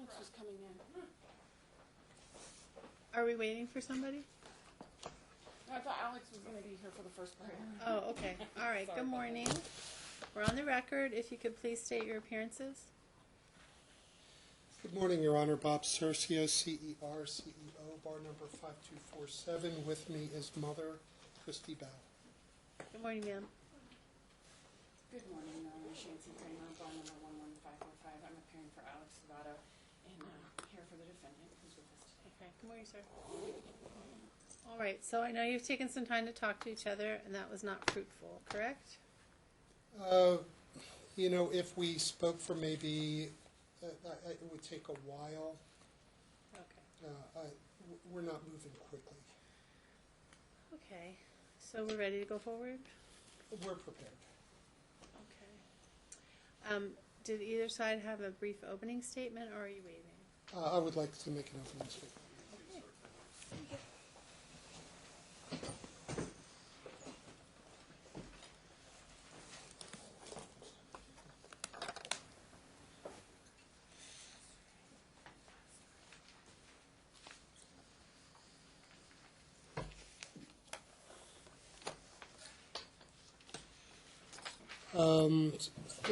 Alex was coming in. Are we waiting for somebody? No, I thought Alex was going to be here for the first part. Oh, okay. All right. Sorry Good about morning. that. We're on the record. If you could please state your appearances. Good morning, Your Honor. Bob Cercio, CER, CEO, bar number 5247. With me is Mother Christy Bow. Good morning, ma'am. Good morning, Shancy Kramer, bar number 11545. I'm appearing for Alex Savada and here for the defendant who's with us today. Okay. Good morning, sir. All right. So I know you've taken some time to talk to each other, and that was not fruitful, correct? If we spoke for maybe, it would take a while. Okay. We're not moving quickly. Okay. So we're ready to go forward? We're prepared. Okay. Did either side have a brief opening statement, or are you waiting? I would like to make an opening statement. Okay.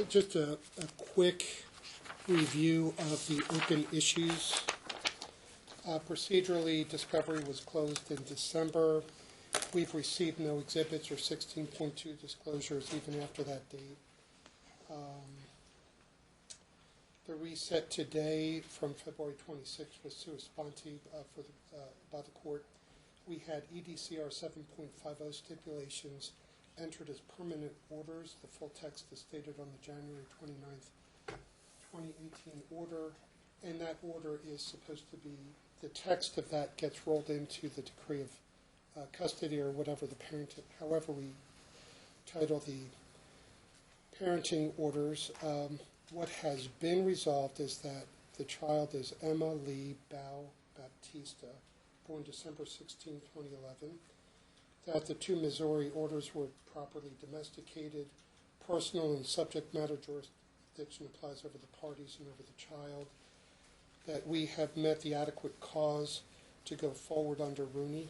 Just a quick review of the open issues. Procedurally, discovery was closed in December. We've received no exhibits or 16.2 disclosures even after that date. The reset today from February 26th was sua sponte by the court. We had EDCR 7.50 stipulations entered as permanent orders. The full text is stated on the January 29th, 2018 order, and that order is supposed to be, the text of that gets rolled into the decree of custody or whatever the parenting, however we title the parenting orders. What has been resolved is that the child is Emma Lee Bow Baptista, born December 16, 2011, that the two Missouri orders were properly domesticated, personal and subject matter jurisdiction applies over the parties and over the child, that we have met the adequate cause to go forward under Rooney.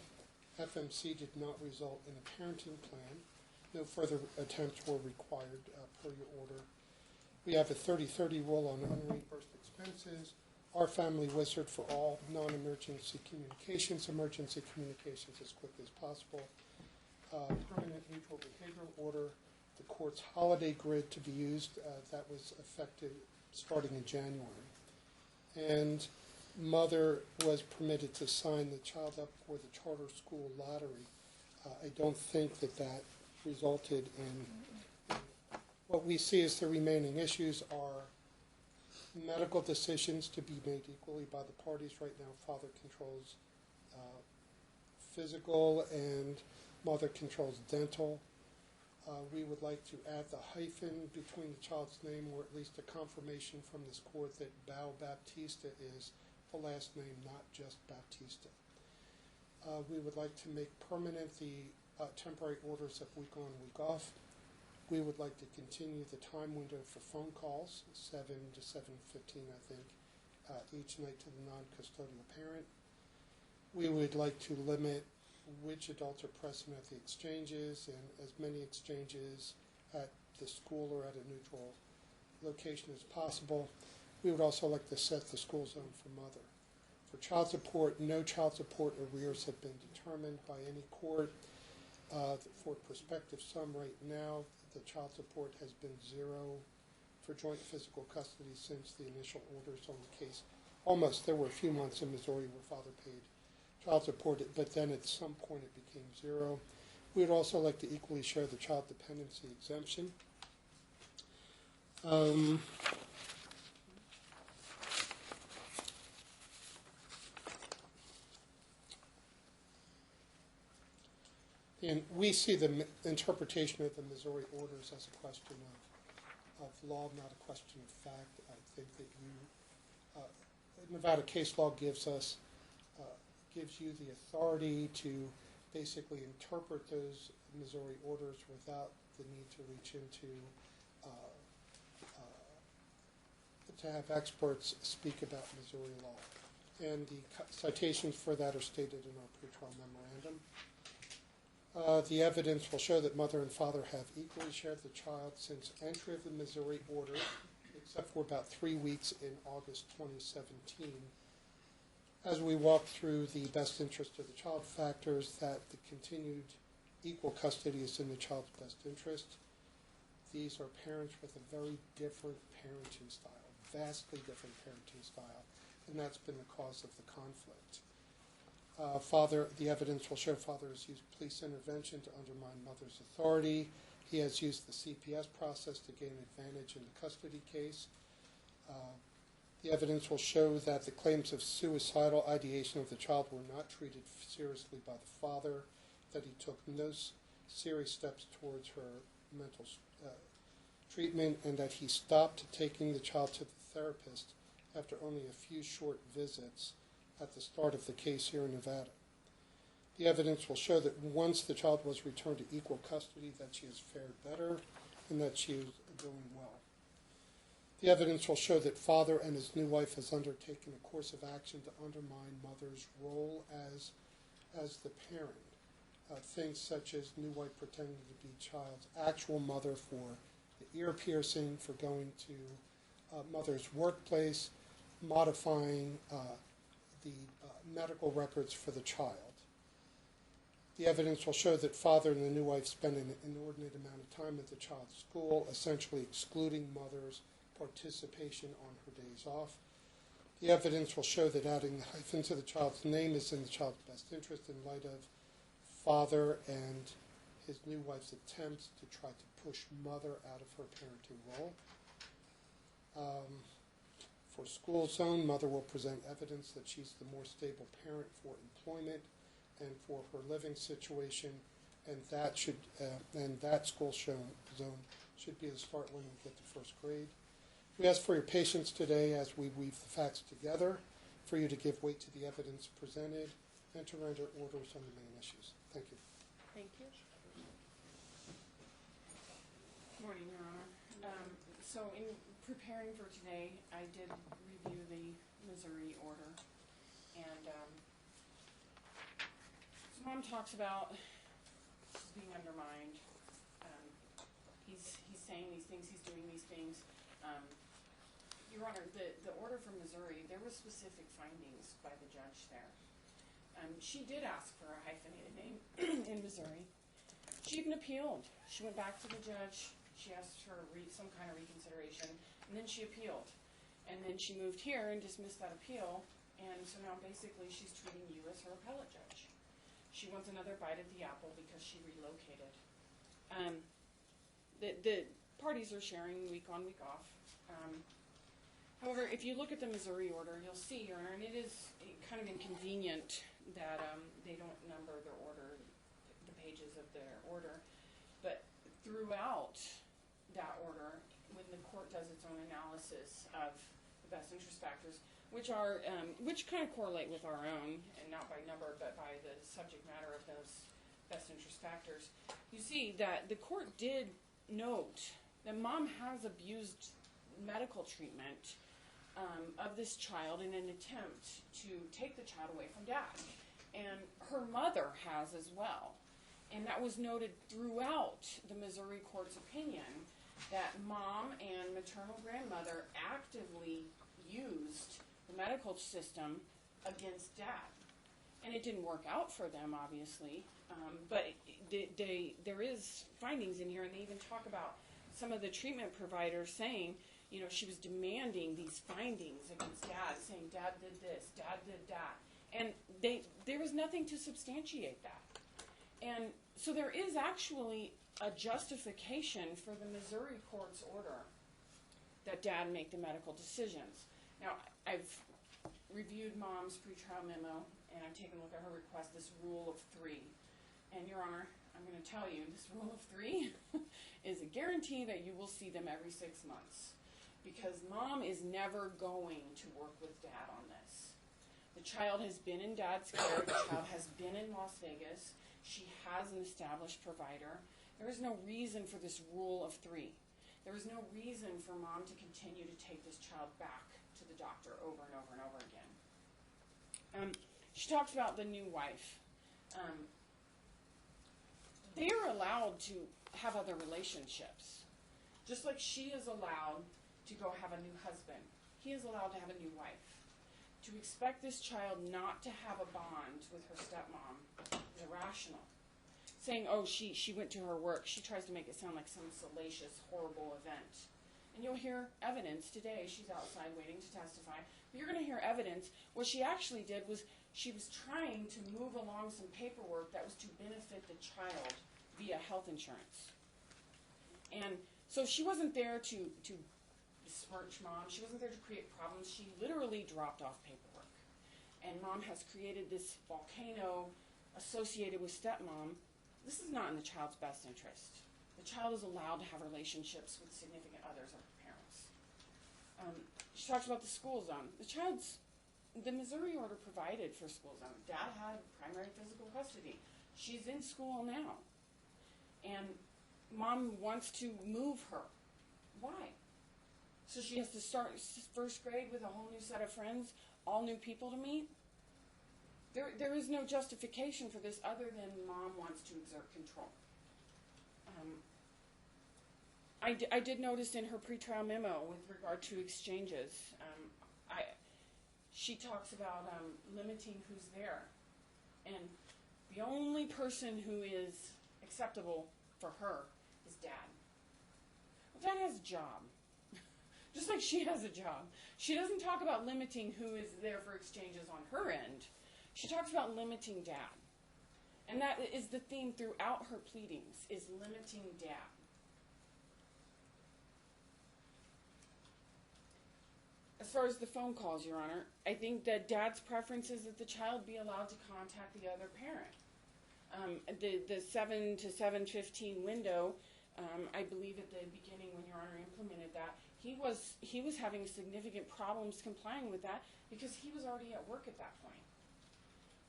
FMC did not result in a parenting plan. No further attempts were required per your order. We have a 30-30 rule on unreimbursed expenses. Our family wizard for all non-emergency communications, emergency communications as quickly as possible. Permanent neutral behavioral order. The court's holiday grid to be used, that was effective starting in January. And mother was permitted to sign the child up for the charter school lottery. I don't think that resulted in, what we see as the remaining issues are medical decisions to be made equally by the parties. Right now, father controls physical and mother controls dental. We would like to add the hyphen between the child's name, or at least a confirmation from this court that Bow Baptista is the last name, not just Baptista. We would like to make permanent the temporary orders of week on, week off. We would like to continue the time window for phone calls, 7 to 7:15, I think, each night to the non-custodial parent. We would like to limit which adults are present at the exchanges, and as many exchanges at the school or at a neutral location as possible. We would also like to set the school zone for mother. For child support, no child support arrears have been determined by any court. For prospective sum right now, the child support has been zero for joint physical custody since the initial orders on the case. Almost, there were a few months in Missouri where father paid child support, but then at some point it became zero. We would also like to equally share the child dependency exemption. And we see the interpretation of the Missouri orders as a question of law, not a question of fact. I think that Nevada case law gives you the authority to basically interpret those Missouri orders without the need to reach into to have experts speak about Missouri law. And the citations for that are stated in our pretrial memorandum. The evidence will show that mother and father have equally shared the child since entry of the Missouri order, except for about 3 weeks in August 2017. As we walk through the best interest of the child factors, that the continued equal custody is in the child's best interest. These are parents with a very different parenting style, vastly different parenting style, and that's been the cause of the conflict. The evidence will show father has used police intervention to undermine mother's authority. He has used the CPS process to gain advantage in the custody case. The evidence will show that the claims of suicidal ideation of the child were not treated seriously by the father, that he took no serious steps towards her mental treatment, and that he stopped taking the child to the therapist after only a few short visits at the start of the case here in Nevada. The evidence will show that once the child was returned to equal custody, that she has fared better and that she is doing well. The evidence will show that father and his new wife has undertaken a course of action to undermine mother's role as the parent. Things such as new wife pretending to be child's actual mother for the ear piercing, for going to mother's workplace, modifying the medical records for the child. The evidence will show that father and the new wife spend an inordinate amount of time at the child's school, essentially excluding mother's participation on her days off. The evidence will show that adding the hyphen to the child's name is in the child's best interest in light of father and his new wife's attempts to try to push mother out of her parenting role. For school zone, mother will present evidence that she's the more stable parent for employment and for her living situation, and that school zone should be the start when we get to first grade. We ask for your patience today as we weave the facts together, for you to give weight to the evidence presented, and to render orders on the main issues. Thank you. Thank you. Good morning, Your Honor. So in preparing for today, I did review the Missouri order, and so Mom talks about she's being undermined. He's saying these things, he's doing these things. Your Honor, the order from Missouri, there were specific findings by the judge there. She did ask for a hyphenated name in Missouri. She even appealed. She went back to the judge. She asked for some kind of reconsideration, and then she appealed. And then she moved here and dismissed that appeal, and so now basically she's treating you as her appellate judge. She wants another bite at the apple because she relocated. The parties are sharing week on, week off. However, if you look at the Missouri order, you'll see, Your Honor, and it is kind of inconvenient that they don't number their order, the pages of their order, but throughout that order, when the court does its own analysis of the best interest factors, which kind of correlate with our own, and not by number, but by the subject matter of those best interest factors, you see that the court did note that Mom has abused medical treatment of this child in an attempt to take the child away from Dad. And her mother has as well. And that was noted throughout the Missouri court's opinion, that Mom and maternal grandmother actively used the medical system against Dad. And it didn't work out for them, obviously, but there is findings in here, and they even talk about some of the treatment providers saying, you know, she was demanding these findings against Dad, saying Dad did this, Dad did that. And there was nothing to substantiate that. And so there is actually a justification for the Missouri court's order that Dad make the medical decisions. Now, I've reviewed Mom's pretrial memo, and I've taken a look at her request, this rule of 3. And, Your Honor, I'm going to tell you, this rule of 3 is a guarantee that you will see them every 6 months. Because Mom is never going to work with Dad on this. The child has been in Dad's care. The child has been in Las Vegas. She has an established provider. There is no reason for this rule of 3. There was no reason for mom to continue to take this child back to the doctor over and over and over again. She talks about the new wife. They are allowed to have other relationships. Just like she is allowed to go have a new husband, he is allowed to have a new wife. To expect this child not to have a bond with her stepmom is irrational. Saying, oh, she went to her work, she tries to make it sound like some salacious, horrible event. And you'll hear evidence today. She's outside waiting to testify. But you're going to hear evidence. What she actually did was she was trying to move along some paperwork that was to benefit the child via health insurance. And so she wasn't there to besmirch mom. She wasn't there to create problems. She literally dropped off paperwork. And mom has created this volcano associated with stepmom. This is not in the child's best interest. The child is allowed to have relationships with significant others or parents. She talks about the school zone. The Missouri order provided for school zone. Dad had primary physical custody. She's in school now. And mom wants to move her. Why? So she has to start first grade with a whole new set of friends, all new people to meet? There is no justification for this other than mom wants to exert control. I did notice in her pretrial memo with regard to exchanges, she talks about limiting who's there. And the only person who is acceptable for her is Dad. Well, Dad has a job. Just like she has a job. She doesn't talk about limiting who is there for exchanges on her end. She talks about limiting Dad. And that is the theme throughout her pleadings, is limiting Dad. As far as the phone calls, Your Honor, I think that Dad's preference is that the child be allowed to contact the other parent. The 7 to 7:15 window, I believe at the beginning when Your Honor implemented that, he was having significant problems complying with that because he was already at work at that point.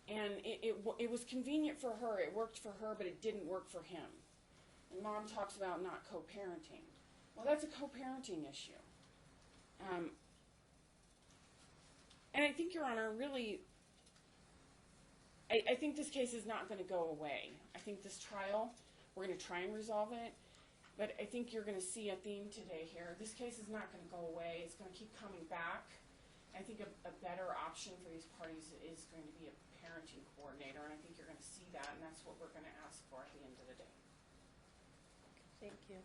And it was convenient for her, it worked for her, but it didn't work for him. And mom talks about not co-parenting. Well, that's a co-parenting issue. And I think, Your Honor, really, I think this case is not going to go away. I think this trial, we're going to try and resolve it, but I think you're going to see a theme today here. This case is not going to go away. It's going to keep coming back. I think a better option for these parties is going to be a parenting coordinator, and I think you're going to see that, and that's what we're going to ask for at the end of the day. Thank you.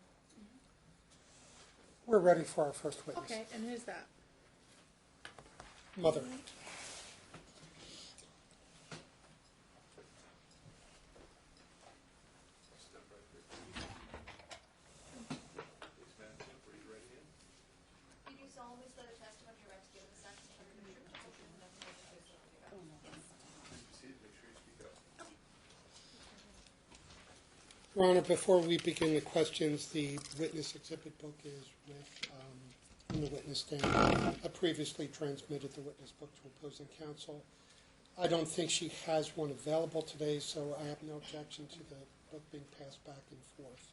We're ready for our first witness. Okay, and who's that? Mother. Your Honor, before we begin the questions, the witness exhibit book is in the witness stand. I previously transmitted the witness book to opposing counsel. I don't think she has one available today, so I have no objection to the book being passed back and forth.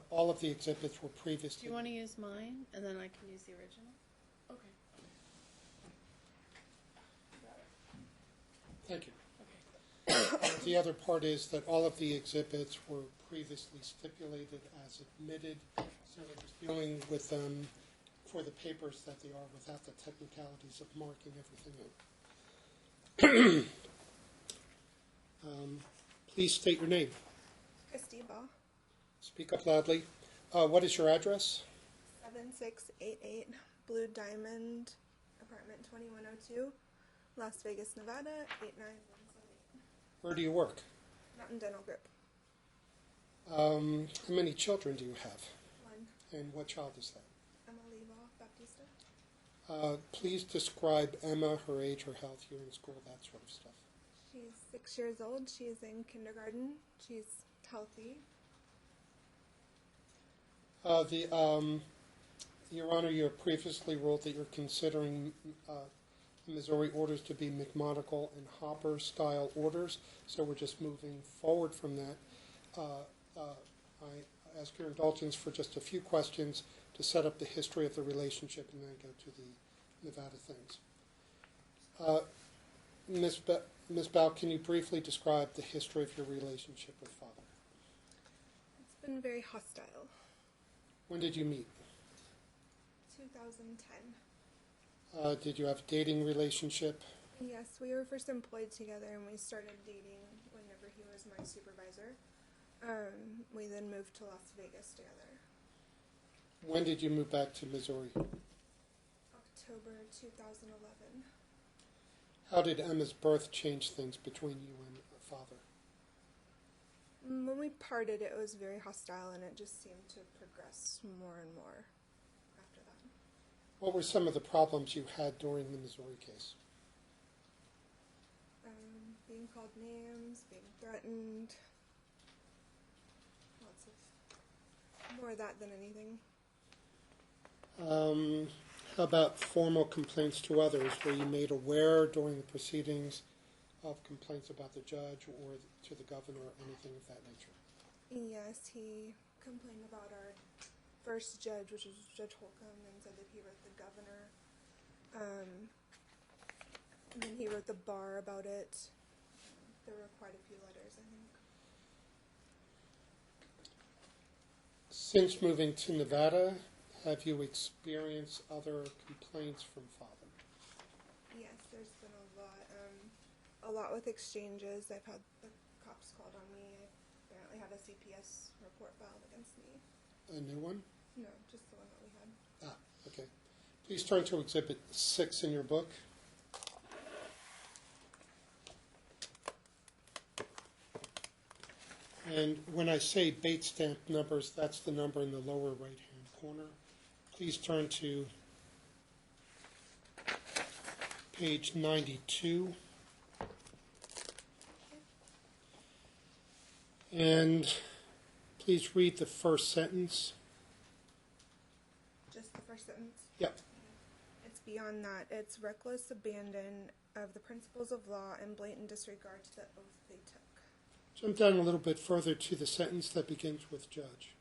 All of the exhibits were previously... Do you want to use mine, and then I can use the original? Okay. Thank you. The other part is that all of the exhibits were previously stipulated as admitted, so we're just dealing with them for the papers that they are without the technicalities of marking everything out. Please state your name. Christy Ball, Speak up loudly. What is your address? 7688 Blue Diamond, apartment 2102, Las Vegas, Nevada, 89178. Where do you work? Mountain Dental Group. How many children do you have? One. And what child is that? Unlv, Baptista. Please describe Emma, her age, her health, year in school, that sort of stuff. She's 6 years old. She's in kindergarten. She's healthy. Your Honor, you have previously ruled that you're considering Missouri orders to be McMonagle and Hopper style orders, so we're just moving forward from that. ask your indulgence for just a few questions to set up the history of the relationship and then go to the Nevada things. Ms. Bow, can you briefly describe the history of your relationship with Father? It's been very hostile. When did you meet? 2010. Did you have a dating relationship? Yes, we were first employed together and we started dating whenever he was my supervisor. We then moved to Las Vegas together. When did you move back to Missouri? October 2011. How did Emma's birth change things between you and Father? When we parted, it was very hostile and it just seemed to progress more and more after that. What were some of the problems you had during the Missouri case? Being called names, being threatened. Lots of more of that than anything. How about formal complaints to others? Were you made aware during the proceedings of complaints about the judge or to the governor or anything of that nature? Yes, he complained about our first judge, which was Judge Holcomb, and said that he wrote the governor. And then he wrote the bar about it. There were quite a few letters, I think. Since moving to Nevada, have you experienced other complaints from Father? Yes, there's been a lot with exchanges. I've had the cops called on me. I apparently had a CPS report filed against me. A new one? No, just the one that we had. Ah, okay. Please turn to Exhibit 6 in your book. And when I say Bates stamp numbers, that's the number in the lower right-hand corner. Please turn to page 92. And please read the first sentence. Just the first sentence? Yep. It's beyond that. It's reckless abandon of the principles of law and blatant disregard to the oath they took. Jump down a little bit further to the sentence that begins with judge.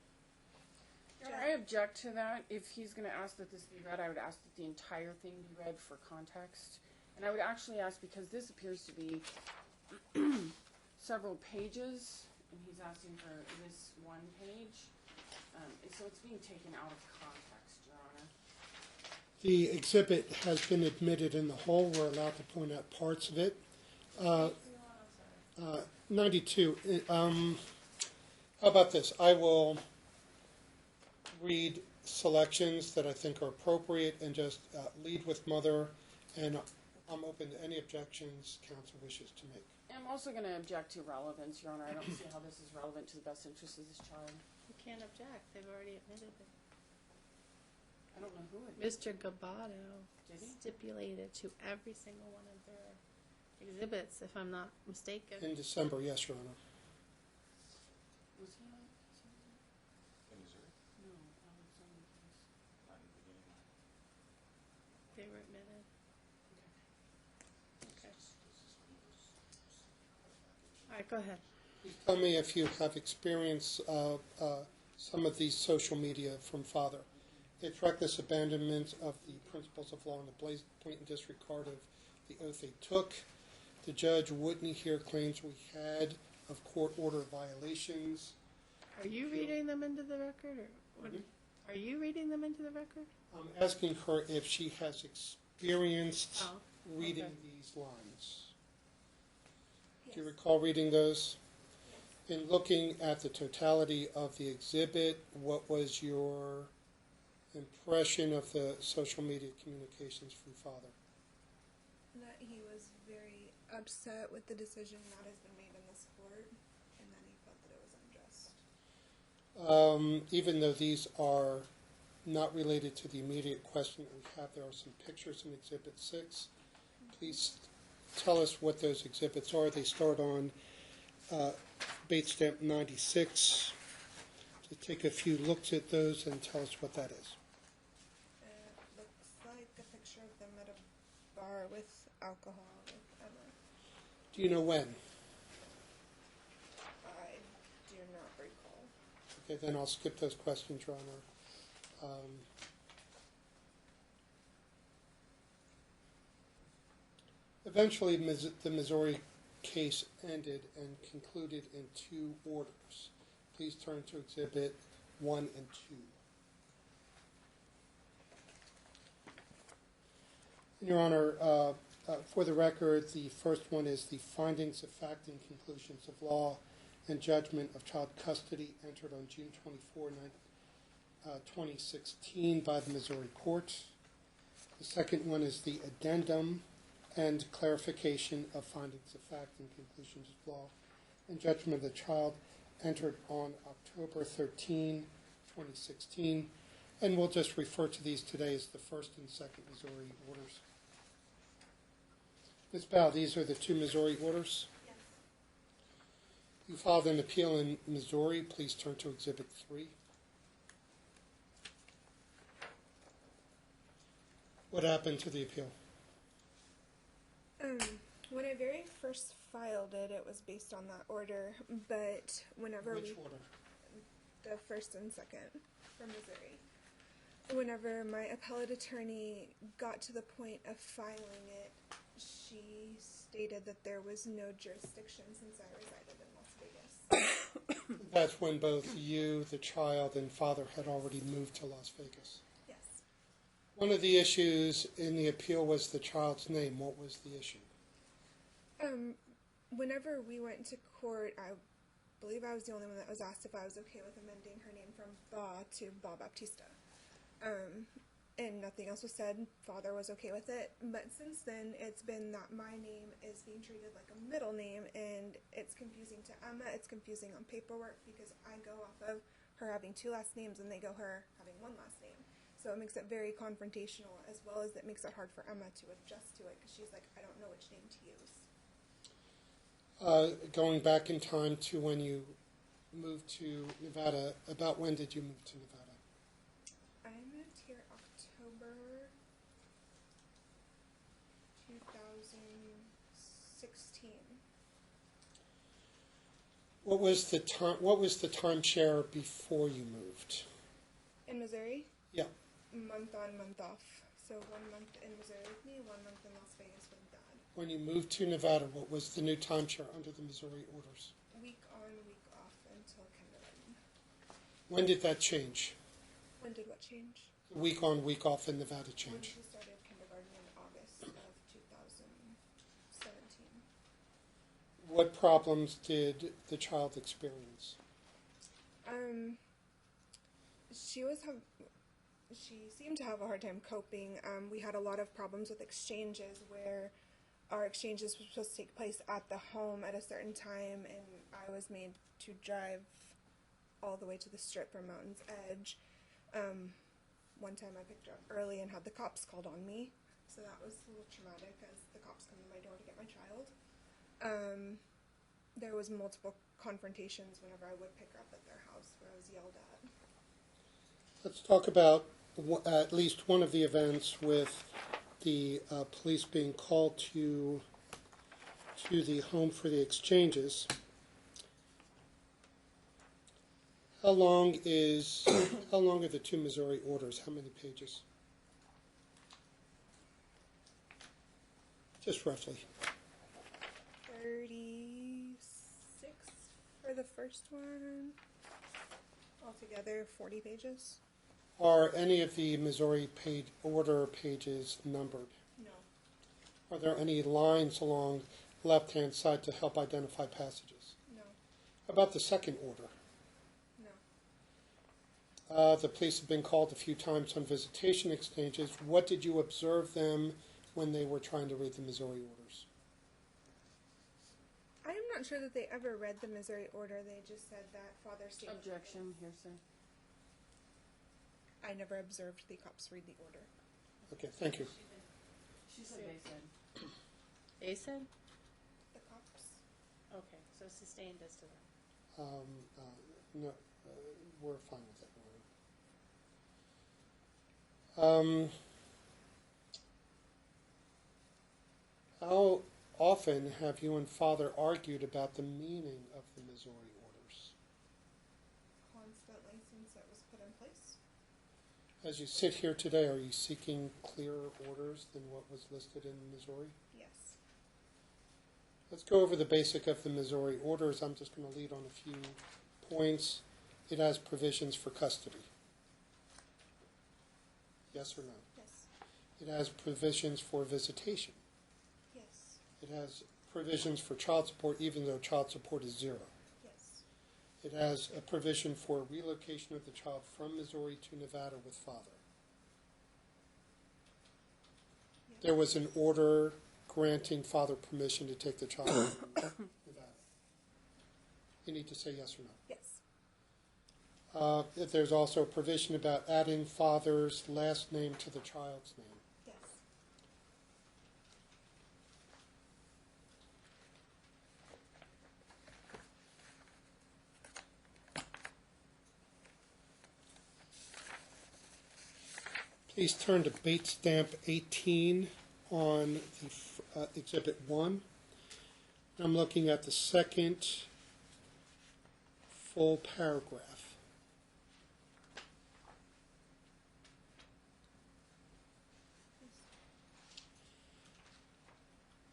I object to that. If he's going to ask that this be read, I would ask that the entire thing be read for context. And I would actually ask, because this appears to be several pages, and he's asking for this one page, so it's being taken out of context, Your Honor. The exhibit has been admitted in the whole. We're allowed to point out parts of it. 92. How about this? I will read selections that I think are appropriate and just lead with Mother, and I'm open to any objections counsel wishes to make. I'm also going to object to relevance, Your Honor. I don't see how this is relevant to the best interest of this child. You can't object. They've already admitted it. I don't know who it is. Mr. Gabato stipulated to every single one of their exhibits, if I'm not mistaken. In December, yes, Your Honor. Was he on? In Missouri? No, that was on the case. Not in the beginning. They were admitted. Okay. All right, go ahead. Please tell me if you have experienced some of these social media from Father. It's reckless abandonment of the principles of law and the blatant disregard of the oath they took. The judge wouldn't hear claims we had of court order violations. Are you reading them into the record, or what? Are you reading them into the record? I'm asking her if she has experienced reading okay. these lines. Yes. Do you recall reading those? In looking at the totality of the exhibit, what was your impression of the social media communications from Father? That he was very upset with the decision that has been made in this court, and that he felt that it was unjust. Even though these are not related to the immediate question that we have, there are some pictures in Exhibit 6. Please tell us what those exhibits are. They start on Bates Stamp 96. To take a few looks at those and tell us what that is. It looks like a picture of them at a bar with alcohol with Emma. Do you know when? I do not recall. Okay, then I'll skip those questions, Your Honor. Eventually, the Missouri case ended and concluded in 2 orders. Please turn to Exhibit 1 and 2. Your Honor, for the record, the first one is the findings of fact and conclusions of law and judgment of child custody entered on June 24, 2016 by the Missouri court. The second one is the addendum and clarification of findings of fact and conclusions of law and judgment of the child entered on October 13, 2016. And we'll just refer to these today as the first and second Missouri orders. Ms. Bow, these are the 2 Missouri orders? Yes. You filed an appeal in Missouri. Please turn to Exhibit 3. What happened to the appeal? When I very first filed it, it was based on that order, but whenever Which order? the first and second from Missouri, whenever my appellate attorney got to the point of filing it, she stated that there was no jurisdiction since I resided in Las Vegas. That's when both you, the child, and father had already moved to Las Vegas. Yes. One of the issues in the appeal was the child's name. What was the issue? Whenever we went to court, I believe I was the only one that was asked if I was okay with amending her name from Ba to Baptista. And nothing else was said. Father was okay with it. But since then, it's been that my name is being treated like a middle name, and it's confusing to Emma. It's confusing on paperwork because I go off of her having 2 last names and they go her having 1 last name. So it makes it very confrontational, as well as it makes it hard for Emma to adjust to it because she's like, I don't know which name to use. Going back in time to when you moved to Nevada, about when did you move to Nevada? I moved here October 2016. What was the timeshare before you moved? In Missouri? Yeah. Month on, month off. So 1 month in Missouri with me, 1 month in Las Vegas with Dad. When you moved to Nevada, what was the new timeshare under the Missouri orders? Week on, week off until kindergarten. When did that change? When did what change? The week on, week off in Nevada When change. she started kindergarten in August of 2017. What problems did the child experience? She seemed to have a hard time coping. We had a lot of problems with exchanges where our exchanges were supposed to take place at the home at a certain time, and I was made to drive all the way to the Strip from Mountain's Edge. One time I picked her up early and had the cops called on me, so that was a little traumatic as the cops come to my door to get my child. There was multiple confrontations whenever I would pick her up at their house where I was yelled at. Let's talk about at least one of the events with the police being called to the home for the exchanges. How long are the 2 Missouri orders? How many pages? Just roughly. 36 for the first one. Altogether, 40 pages. Are any of the Missouri order pages numbered? No. Are there any lines along the left-hand side to help identify passages? No. How about the second order? No. The police have been called a few times on visitation exchanges. What did you observe them when they were trying to read the Missouri orders? I am not sure that they ever read the Missouri order. They just said that Father stated. Objection, hearsay. I never observed the cops read the order. Okay, thank you. She said they said. They said? The cops. Okay, so sustained as to that. No, we're fine with that. How often have you and Father argued about the meaning of the Missouri orders? Constantly. As you sit here today, are you seeking clearer orders than what was listed in Missouri? Yes. Let's go over the basic of the Missouri orders. I'm just going to lead on a few points. It has provisions for custody. Yes or no? Yes. It has provisions for visitation. Yes. It has provisions for child support, even though child support is zero. Yes. It has a provision for relocation of the child from Missouri to Nevada with father. Yes. There was an order granting father permission to take the child to Nevada. You need to say yes or no. Yes. There's also a provision about adding father's last name to the child's name. Yes. Please turn to Bait Stamp 18 on the Exhibit 1. I'm looking at the second full paragraph.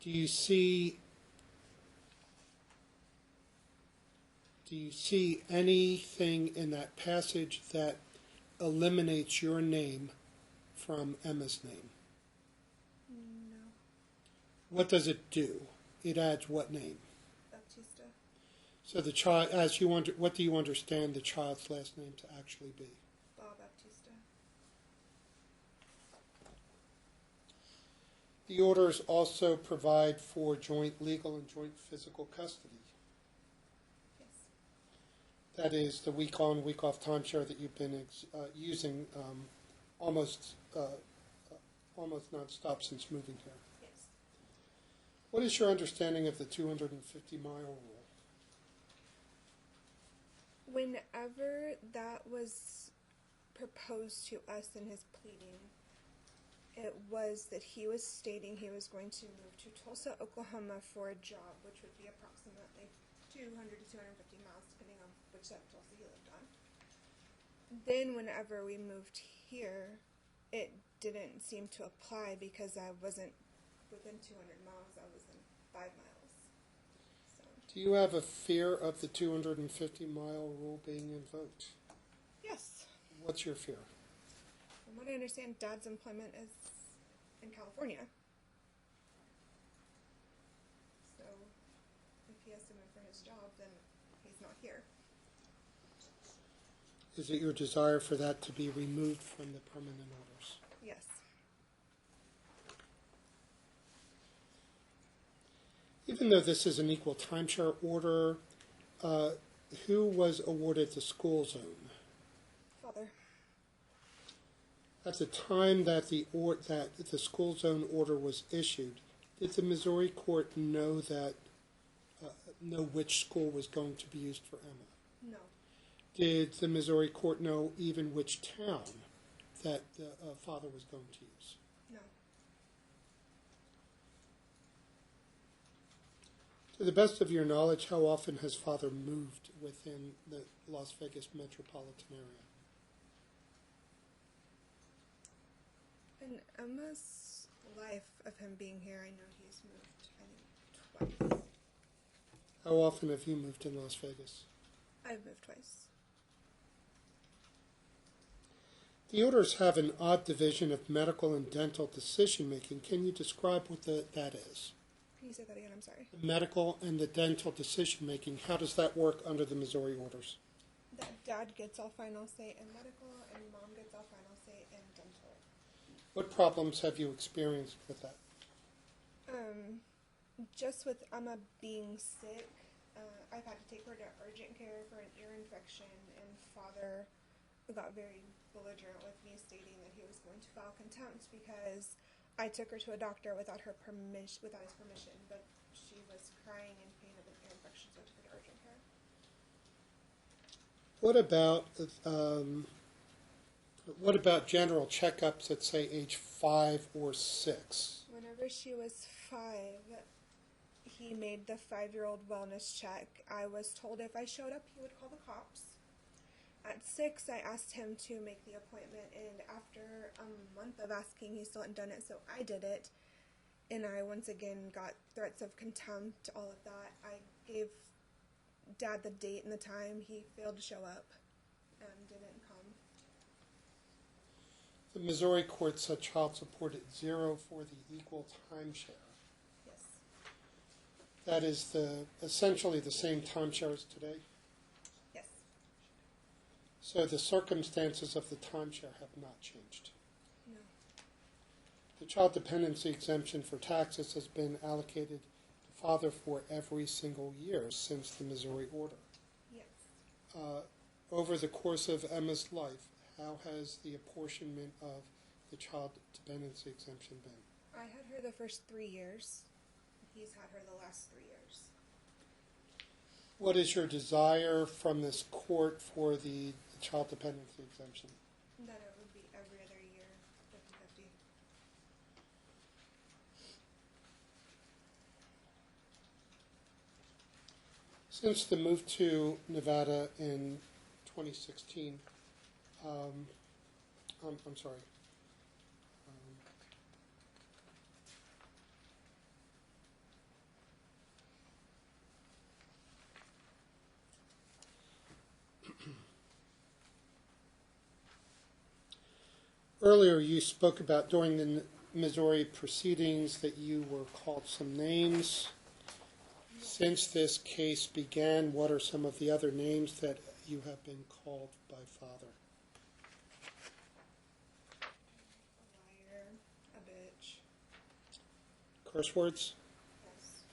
Do you see anything in that passage that eliminates your name from Emma's name? No. What does it do? It adds what name? Baptista. So the child, what do you understand the child's last name to actually be? Baptista. The orders also provide for joint legal and joint physical custody. Yes. That is the week-on, week-off timeshare that you've been using almost nonstop since moving here. Yes. What is your understanding of the 250-mile rule? Whenever that was proposed to us in his pleading, it was that he was stating he was going to move to Tulsa, Oklahoma for a job, which would be approximately 200 to 250 miles, depending on which side of Tulsa he lived on. Then whenever we moved here, it didn't seem to apply because I wasn't within 200 miles, I was in 5 miles. So, Do you have a fear of the 250-mile rule being invoked? yes. What's your fear? From what I understand, Dad's employment is in California. So, if he has to move for his job, then he's not here. Is it your desire for that to be removed from the permanent orders? Yes. Even though this is an equal timeshare order, who was awarded the school zone? Father. At the time that the school zone order was issued, did the Missouri court know which school was going to be used for Emma? No. Did the Missouri court know even which town that the father was going to use? No. To the best of your knowledge, how often has father moved within the Las Vegas metropolitan area? In Emma's life of him being here, I know he's moved, I think, twice. How often have you moved in Las Vegas? I've moved twice. The orders have an odd division of medical and dental decision-making. Can you describe what that is? Can you say that again? I'm sorry. The medical and the dental decision-making, how does that work under the Missouri orders? That Dad gets all final say in medical, and Mom gets all final say in dental. What problems have you experienced with that? Just with Emma being sick, I've had to take her to urgent care for an ear infection, and Father got very belligerent with me, stating that he was going to file contempt because I took her to a doctor without his permission, but she was crying in pain of an ear infection, so I took her to urgent care. What about general checkups at, say, age 5 or 6? Whenever she was 5, he made the 5-year-old wellness check. I was told if I showed up, he would call the cops. At 6, I asked him to make the appointment, and after a month of asking, he still hadn't done it, so I did it. And I once again got threats of contempt, all of that. I gave Dad the date and the time. He failed to show up and didn't come. The Missouri court set child support at 0 for the equal timeshare. Yes. That is essentially the same timeshare as today. Yes. So the circumstances of the timeshare have not changed. No. The child dependency exemption for taxes has been allocated to father for every single year since the Missouri order. Yes. Over the course of Emma's life, how has the apportionment of the child dependency exemption been? I had her the first 3 years. He's had her the last 3 years. What is your desire from this court for the child dependency exemption? That it would be every other year, 50-50. Since the move to Nevada in 2016, I'm sorry. Earlier, you spoke about during the Missouri proceedings that you were called some names. Since this case began, what are some of the other names that you have been called by father? A liar, a bitch. Curse words? Yes.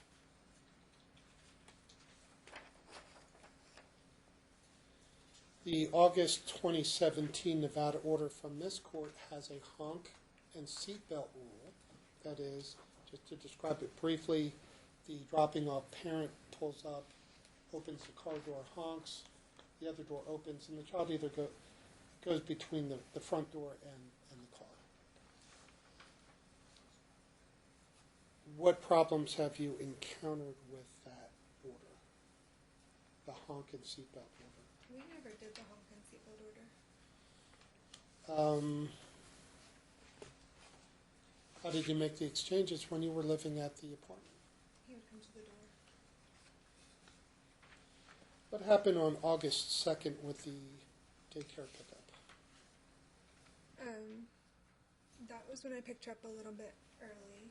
The August 2017 Nevada order from this court has a honk and seatbelt rule. That is, just to describe it briefly, the dropping off parent pulls up, opens the car door, honks, the other door opens, and the child either goes between the front door and the car. What problems have you encountered with that order, the honk and seatbelt order? We never did the honk and seatbelt order. How did you make the exchanges when you were living at the apartment? He would come to the door. What happened on August 2nd with the daycare pickup? That was when I picked her up a little bit early.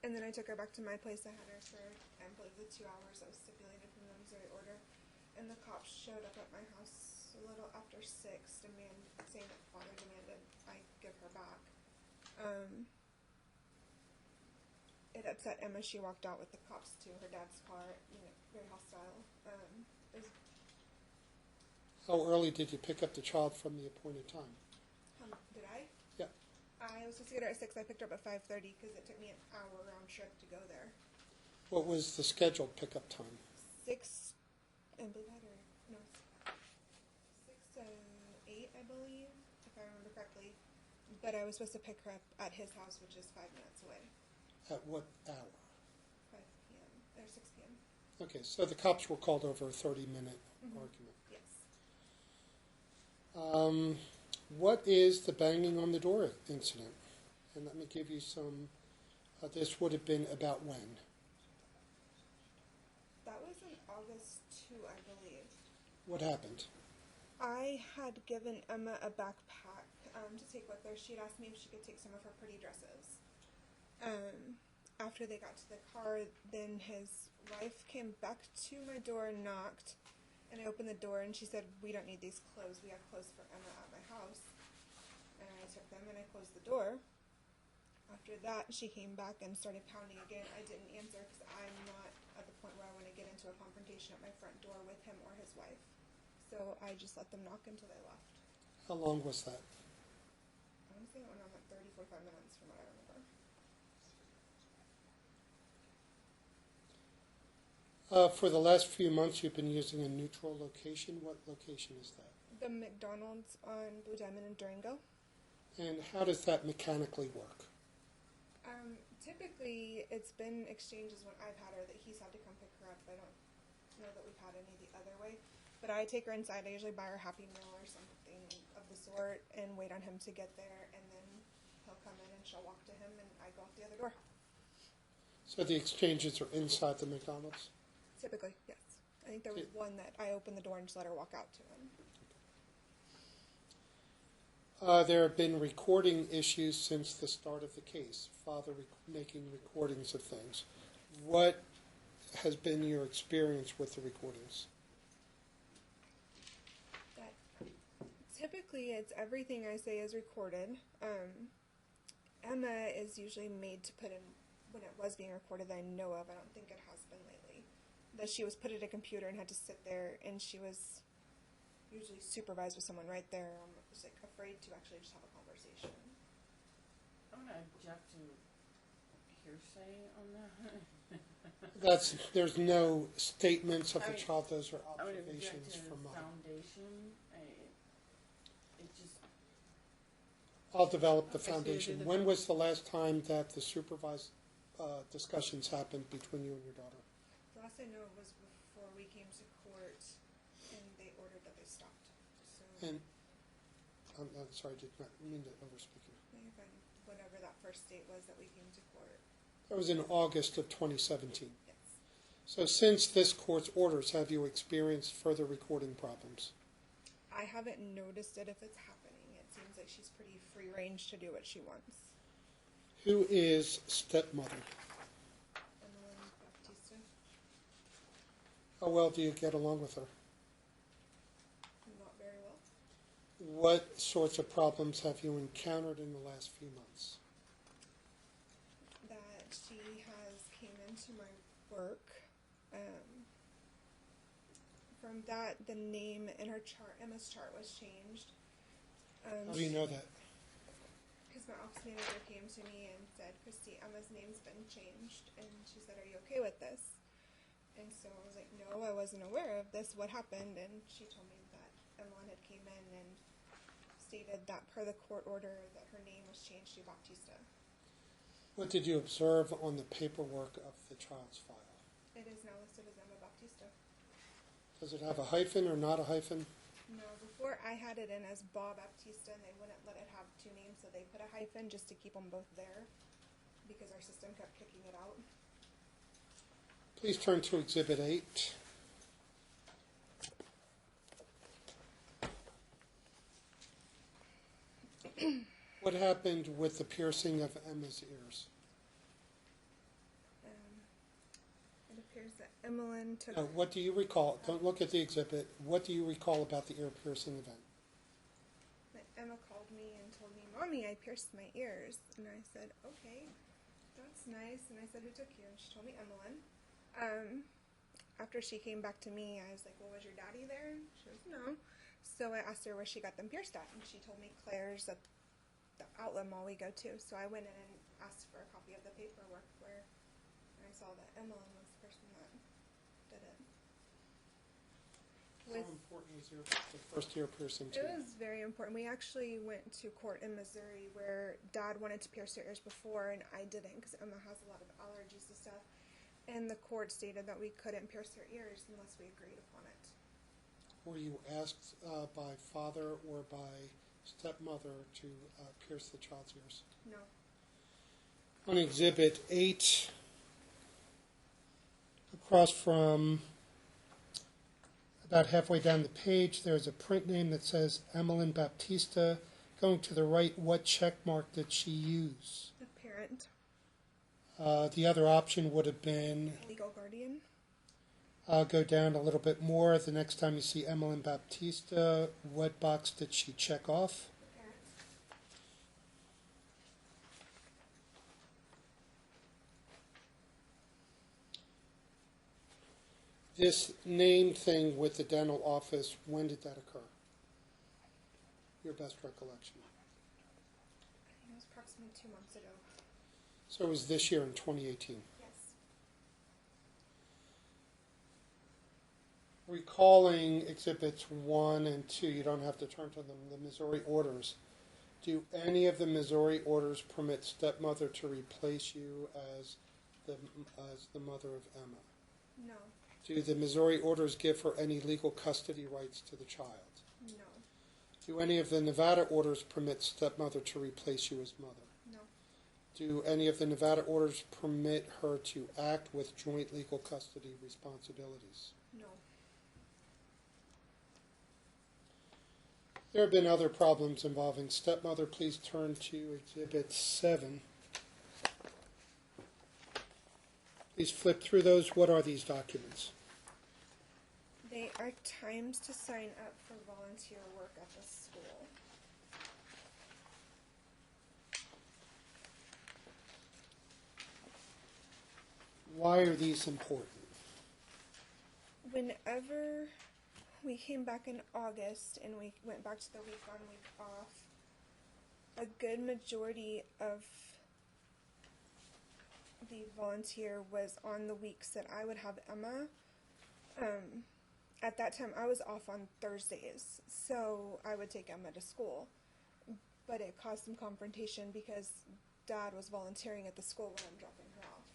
And then I took her back to my place. I had her for, I believe, the 2 hours that was stipulated from the Missouri order. And the cops showed up at my house a little after 6, saying that father demanded I give her back. It upset Emma. She walked out with the cops to her dad's car, very hostile. How early did you pick up the child from the appointed time? Did I? Yeah. I was supposed to get her at 6. I picked her up at 5:30 because it took me an hour round trip to go there. What was the scheduled pickup time? 6, I believe that, or no, 6 to 8, I believe, if I remember correctly. But I was supposed to pick her up at his house, which is 5 minutes away. At what hour? 5 p.m. or 6 p.m. Okay, so the cops were called over a 30-minute argument. Yes. What is the banging on the door incident? And let me give you some, this would have been about when? That was in August 2, I believe. What happened? I had given Emma a backpack to take with her. She had asked me if she could take some of her pretty dresses. After they got to the car, then his wife came back to my door and knocked, and I opened the door and she said, "We don't need these clothes. We have clothes for Emma at my house." And I took them and I closed the door. After that, she came back and started pounding again. I didn't answer because I'm not at the point where I want to get into a confrontation at my front door with him or his wife. So I just let them knock until they left. How long was that? I want to say it went on like 30, 45 minutes from what I remember. For the last few months, you've been using a neutral location. What location is that? The McDonald's on Blue Diamond in Durango. And how does that mechanically work? Typically, it's been exchanges when I've had her that he's had to come pick her up. I don't know that we've had any the other way. But I take her inside. I usually buy her a Happy Meal or something of the sort and wait on him to get there, and then he'll come in and she'll walk to him, and I go out the other door. So the exchanges are inside the McDonald's? Typically, yes. I think there was one that I opened the door and just let her walk out to him. There have been recording issues since the start of the case, father making recordings of things. What has been your experience with the recordings? That typically it's everything I say is recorded. Emma is usually made to put in when it was being recorded that I know of. I don't think it has been lately. That she was put at a computer and had to sit there, and she was usually supervised with someone right there. I was like afraid to actually just have a conversation. I'm gonna object to hearsay on that. There's no statements of I the mean, child, those are I would object observations to from mother. foundation. It just, I'll develop the Okay, so you do foundation. the When was the last time that the supervised discussions happened between you and your daughter? The last I know was before we came to court, and they ordered that they stopped. So And I'm sorry, I did not mean to overspeak you. whatever that first date was that we came to court. That was in August of 2017. Yes. So since this court's orders, have you experienced further recording problems? I haven't noticed it if it's happening. It seems like she's pretty free range to do what she wants. Who is stepmother? Unlv Baptista. How well do you get along with her? Not very well. What sorts of problems have you encountered in the last few months? That she came into my work. From that, the name in her chart, Emma's chart, was changed. How do you know that? Because my ops manager came to me and said, "Christy, Emma's name's been changed," and she said, "Are you okay with this?" And so I was like, "No, I wasn't aware of this. What happened?" And she told me that Emma had came in and stated that per the court order that her name was changed to Baptista. What did you observe on the paperwork of the child's file? It is now listed as Emma Baptista. Does it have a hyphen or not a hyphen? No, before I had it in as Bob Baptista, and they wouldn't let it have two names, so they put a hyphen just to keep them both there because our system kept kicking it out. Please turn to Exhibit 8. What happened with the piercing of Emma's ears? It appears that Emmeline took. Now, what do you recall? Don't look at the exhibit. What do you recall about the ear piercing event? Emma called me and told me, "Mommy, I pierced my ears." And I said, "Okay, that's nice." And I said, "Who took you?" And she told me Emmeline. After she came back to me, I was like, "Well, was your daddy there?" And she goes, "No." So I asked her where she got them pierced at, and she told me Claire's at the outlet mall we go to. So I went in and asked for a copy of the paperwork where I saw that Emmeline was the person that did it. How important was the first ear piercing to It you? was very important. We actually went to court in Missouri where Dad wanted to pierce her ears before, and I didn't because Emma has a lot of allergies to stuff. And the court stated that we couldn't pierce her ears unless we agreed upon it. Were you asked by father or by stepmother to pierce the child's ears? No. On Exhibit 8, across from about halfway down the page, there's a print name that says Emmeline Baptista. Going to the right, what check mark did she use? The parent. The other option would have been, Legal guardian. go down a little bit more. The next time you see Emmeline Baptista, what box did she check off? The parent. This name thing with the dental office, when did that occur? Your best recollection. I think it was approximately 2 months ago. So it was this year in 2018. Yes. Recalling Exhibits 1 and 2, you don't have to turn to them, the Missouri orders. Do any of the Missouri orders permit stepmother to replace you as the mother of Emma? No. Do the Missouri orders give her any legal custody rights to the child? No. Do any of the Nevada orders permit stepmother to replace you as mother? No. Do any of the Nevada orders permit her to act with joint legal custody responsibilities? No. There have been other problems involving stepmother. Please turn to Exhibit 7. Please flip through those. What are these documents? They are times to sign up for volunteer work at the school. Why are these important? Whenever we came back in August and we went back to the week on, week off, a good majority of the volunteer was on the weeks that I would have Emma. At that time, I was off on Thursdays, so I would take Emma to school. But it caused some confrontation because Dad was volunteering at the school when I'm dropping her off.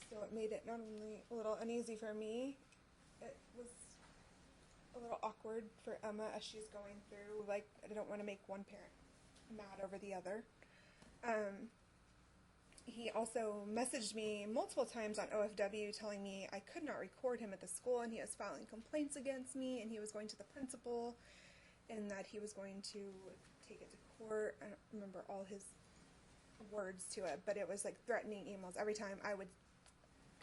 So it made it not only a little uneasy for me, it was a little awkward for Emma as she's going through. Like, I don't want to make one parent mad over the other. He also messaged me multiple times on OFW telling me I could not record him at the school and he was filing complaints against me and he was going to the principal and that he was going to take it to court. I don't remember all his words to it, but it was like threatening emails every time I would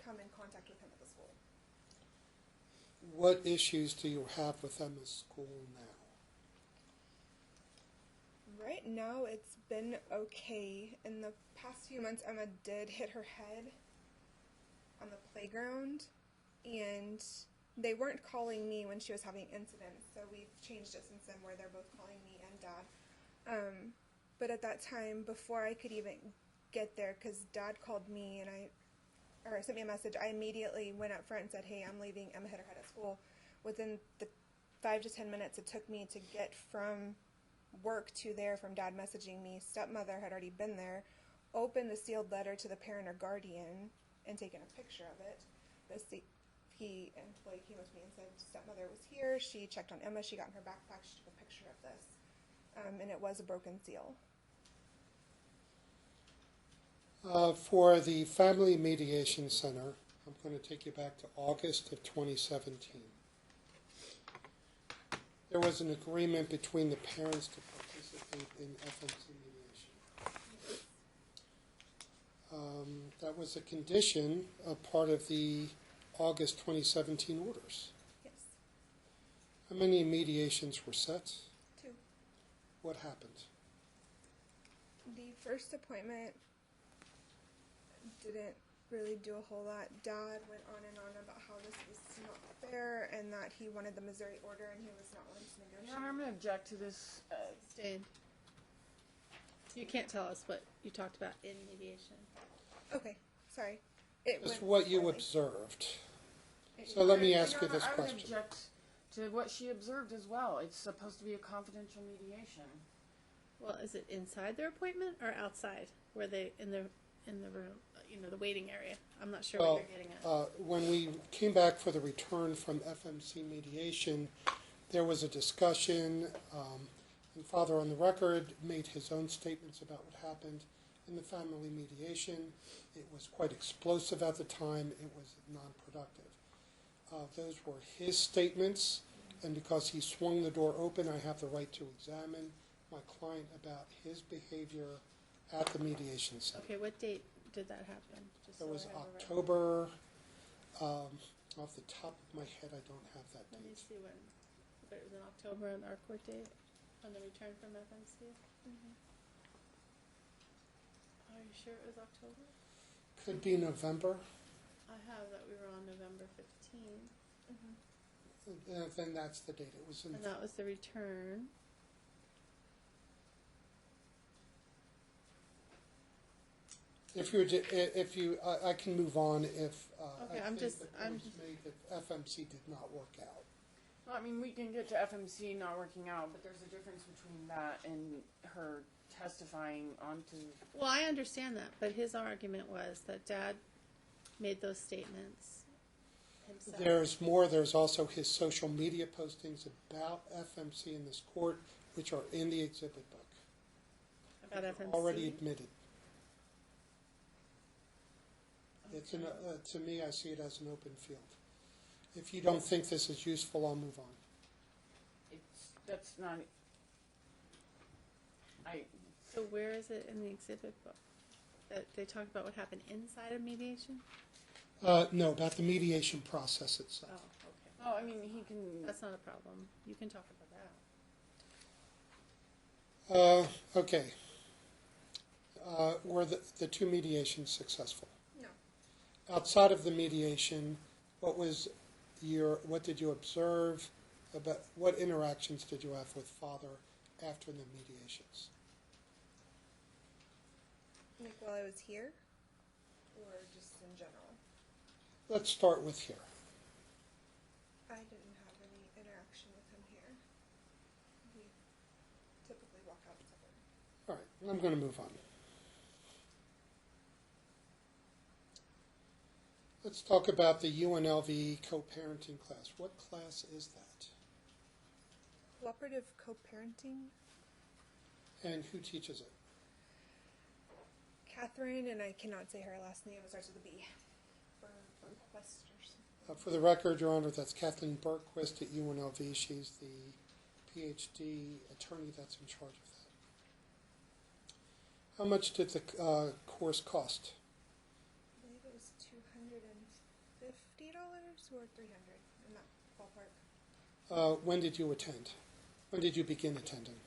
come in contact with him at the school. What issues do you have with Emma's school now? Right now, it's been okay. In the past few months, Emma did hit her head on the playground, and they weren't calling me when she was having incidents, so we've changed it since then where they're both calling me and Dad. But at that time, before I could even get there, because Dad called me and sent me a message, I immediately went up front and said, hey, I'm leaving, Emma hit her head at school. Within the 5 to 10 minutes it took me to get from work to there, from Dad messaging me, stepmother had already been there, opened the sealed letter to the parent or guardian and taken a picture of it. The employee came with me and said stepmother was here, she checked on Emma, she got in her backpack, she took a picture of this, and it was a broken seal. For the Family Mediation Center, I'm going to take you back to August of 2017. There was an agreement between the parents to participate in FMC mediation. That was a condition, a part of the August 2017 orders. Yes. How many mediations were set? 2. What happened? The first appointment didn't really do a whole lot. Dad went on and on about how this was not fair and that he wanted the Missouri order and he was not willing to negotiate. Your Honor, I'm going to object to this. Sustained. You can't tell us what you talked about in mediation. Okay, sorry. It It's went what you poorly. observed. So let me ask you Your Honor, this I would question. object to what she observed as well. It's supposed to be a confidential mediation. Well, is it inside their appointment or outside, where they in the room, the waiting area? I'm not sure Well, what you're getting at. when we came back for the return from FMC mediation, there was a discussion, and Father on the record made his own statements about what happened in the family mediation. It was quite explosive at the time. It was non-productive. Those were his statements, and because he swung the door open, I have the right to examine my client about his behavior at the mediation center. Okay, what date did that happen? Just It so was I have a record. October, off the top of my head, I don't have that Let me date. see when. But it was in October on our court date, on the return from FMC. Are you sure it was October? Could be November, I have that we were on November 15th, then that's the date. It was in, and that was the return. I can move on if, Okay, I I'm think just- the I'm point just- was made that FMC did not work out. Well, I mean, we can get to FMC not working out, but there's a difference between that and her testifying onto. Well, I understand that, but his argument was that Dad made those statements himself. There's more. There's also his social media postings about FMC in this court, which are in the exhibit book. About FMC. Already admitted. It's to me, I see it as an open field. If you don't think this is useful, I'll move on. That's not, So where is it in the exhibit book? That they talk about what happened inside of mediation? No, about the mediation process Oh, itself. okay. oh, I mean, he can, That's not a problem. You can talk about that. Okay. Were the two mediations successful? No. Outside of the mediation, what did you observe about, what interactions did you have with father after the mediations? Like while I was here, or just in general? Let's start with here. I didn't have any interaction with him here. We typically walk out together. All right, I'm going to move on. Let's talk about the UNLV co-parenting class. What class is that? Cooperative co-parenting. And who teaches it? Catherine, and I cannot say her last name. It starts with a B. Berquist or something. For the record, Your Honor, that's Kathleen Berquist at UNLV. She's the PhD attorney that's in charge of that. How much did the course cost? I believe it was $250 or $300 in that ballpark. When did you attend? When did you begin attending?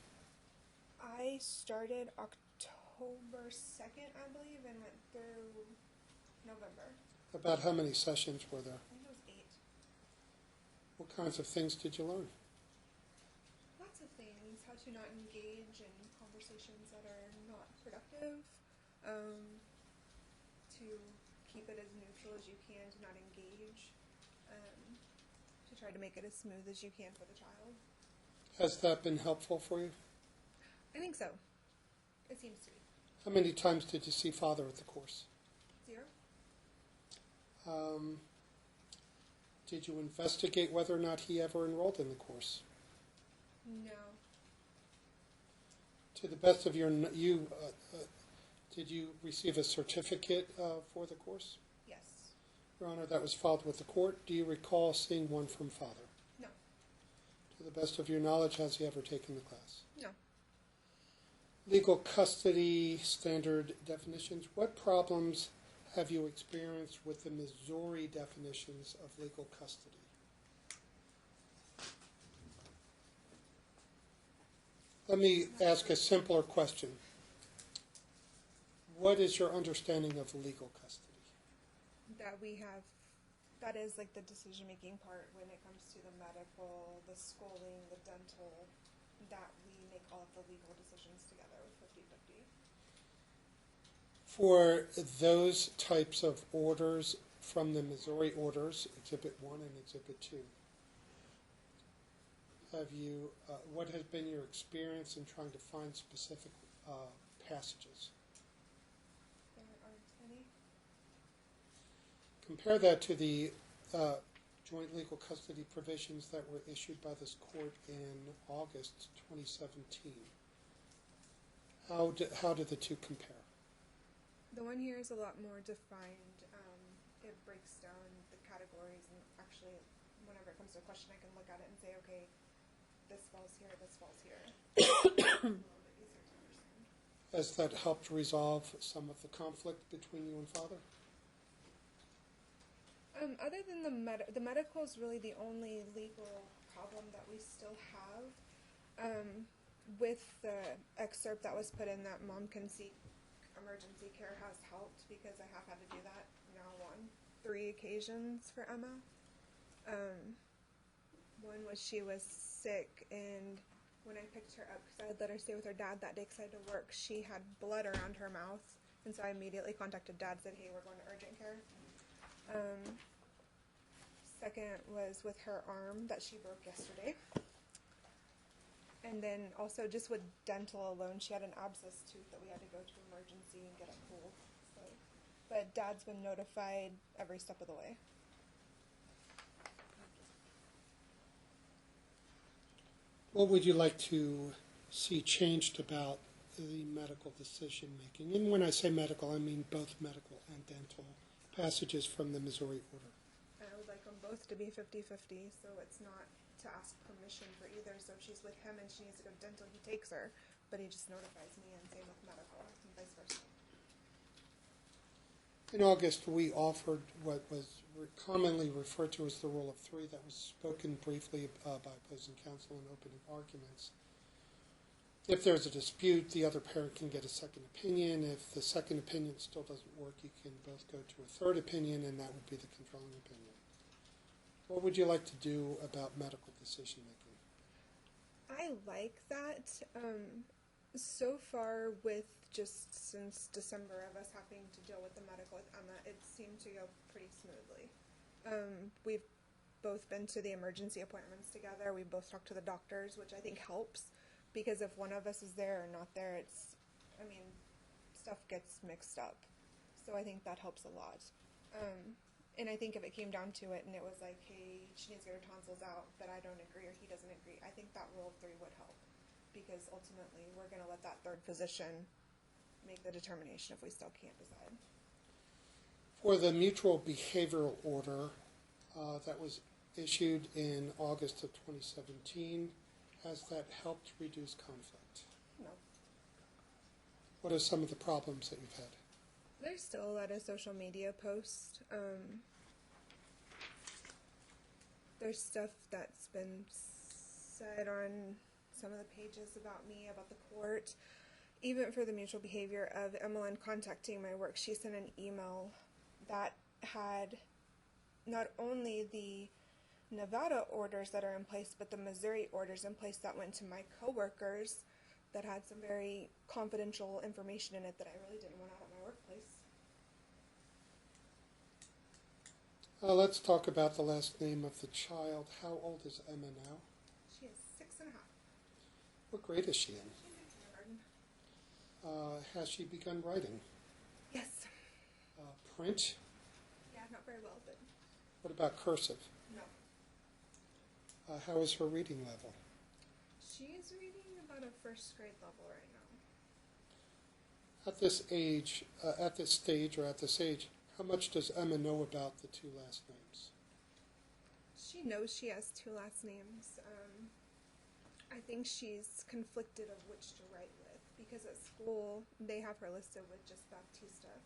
I started October 2nd, I believe, and went through November. About how many sessions were there? I think it was 8. What kinds of things did you learn? Lots of things. How to not engage in conversations that are not productive. To keep it as neutral as you can, to not engage. To try to make it as smooth as you can for the child. Has that been helpful for you? I think so. It seems to be. How many times did you see father at the course? 0. Did you investigate whether or not he ever enrolled in the course? No. To the best of your, did you receive a certificate for the course? Yes. Your Honor, that was filed with the court. Do you recall seeing one from father? No. To the best of your knowledge, has he ever taken the class? No. Legal custody standard definitions. What problems have you experienced with the Missouri definitions of legal custody? Let me ask a simpler question. What is your understanding of legal custody? That we have, that is like the decision-making part when it comes to the medical, the schooling, the dental, that we make all of the legal decisions together with 50-50. For those types of orders from the Missouri orders, Exhibit 1 and Exhibit 2, have you, what has been your experience in trying to find specific passages? There aren't any. Compare that to the joint legal custody provisions that were issued by this court in August 2017. How do the two compare? The one here is a lot more defined. It breaks down the categories, and actually, whenever it comes to a question, I can look at it and say, okay, this falls here, this falls here. It's a little bit easier to understand. Has that helped resolve some of the conflict between you and father? Other than the medical is really the only legal problem that we still have. With the excerpt that was put in that mom can seek emergency care has helped because I have had to do that now on 3 occasions for Emma. One was she was sick, and when I picked her up, because I had let her stay with her dad that day because I had to work, she had blood around her mouth, and so I immediately contacted dad, said, hey, we're going to urgent care. Second was with her arm that she broke yesterday. And then also just with dental alone, she had an abscess tooth that we had to go to emergency and get it pulled. So, but dad's been notified every step of the way. What would you like to see changed about the medical decision-making? And when I say medical, I mean both medical and dental passages from the Missouri order. I would like them both to be 50-50, so it's not to ask permission for either. So if she's with him and she needs to go to dental, he takes her, but he just notifies me, and same with medical, and vice versa. In August, we offered what was commonly referred to as the rule of three that was spoken briefly by opposing counsel in opening arguments. If there's a dispute, the other parent can get a second opinion. If the second opinion still doesn't work, you can both go to a third opinion, and that would be the controlling opinion. What would you like to do about medical decision-making? I like that. So far, with just since December of us having to deal with the medical with Emma, it seemed to go pretty smoothly. We've both been to the emergency appointments together. We both talked to the doctors, which I think helps, because if one of us is there or not there, stuff gets mixed up. So I think that helps a lot. And I think if it came down to it and it was like, hey, she needs to get her tonsils out, but I don't agree or he doesn't agree, I think that rule of three would help. Because ultimately, we're going to let that third physician make the determination if we still can't decide. For the mutual behavioral order that was issued in August of 2017, has that helped reduce conflict? No. What are some of the problems that you've had? There's still a lot of social media posts. There's stuff that's been said on some of the pages about me, about the court. Even for the mutual behavior of Emmeline contacting my work, she sent an email that had not only the Nevada orders that are in place, but the Missouri orders in place that went to my coworkers that had some very confidential information in it that I really didn't want out at my workplace. Let's talk about the last name of the child. How old is Emma now? She is 6.5. What grade is she in? She's in kindergarten. Has she begun writing? Yes. Print? Yeah, not very well, but What about cursive? no. How is her reading level? She's reading about a first grade level right now. At this age, at this stage, how much does Emma know about the two last names? She knows she has two last names. I think she's conflicted of which to write with, because at school they have her listed with just Baptista.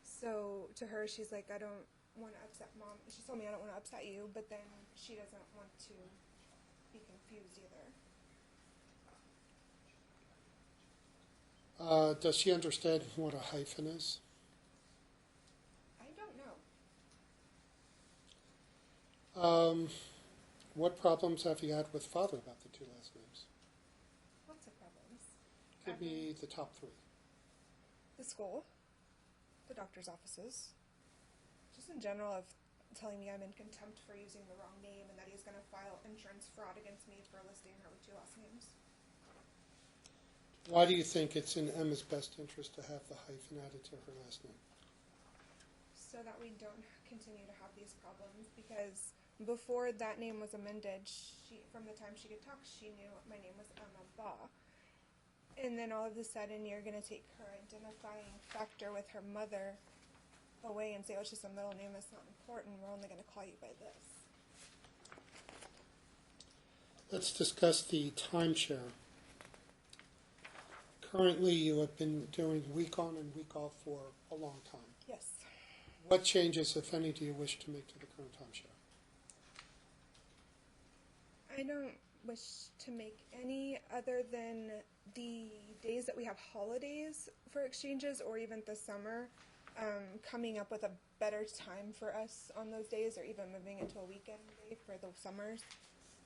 So to her, she's like, I don't want to upset mom. She told me I don't want to upset you, but then she doesn't want to be confused either. Does she understand what a hyphen is? I don't know. What problems have you had with father about the two last names? Lots of problems. Give me the top three. The school, the doctor's offices, just in general of telling me I'm in contempt for using the wrong name and that he's going to file insurance fraud against me for listing her with two last names. Why do you think it's in Emma's best interest to have the hyphen added to her last name? So that we don't continue to have these problems, because before that name was amended, from the time she could talk, she knew my name was Emma Baugh. And then all of a sudden, you're going to take her identifying factor with her mother away and say, oh, it's just a middle name, it's not important, we're only going to call you by this. Let's discuss the timeshare. Currently, you have been doing week on and week off for a long time. Yes. What changes, if any, do you wish to make to the current timeshare? I don't wish to make any other than the days that we have holidays for exchanges, or even the summer, coming up with a better time for us on those days, or even moving it to a weekend day for the summers.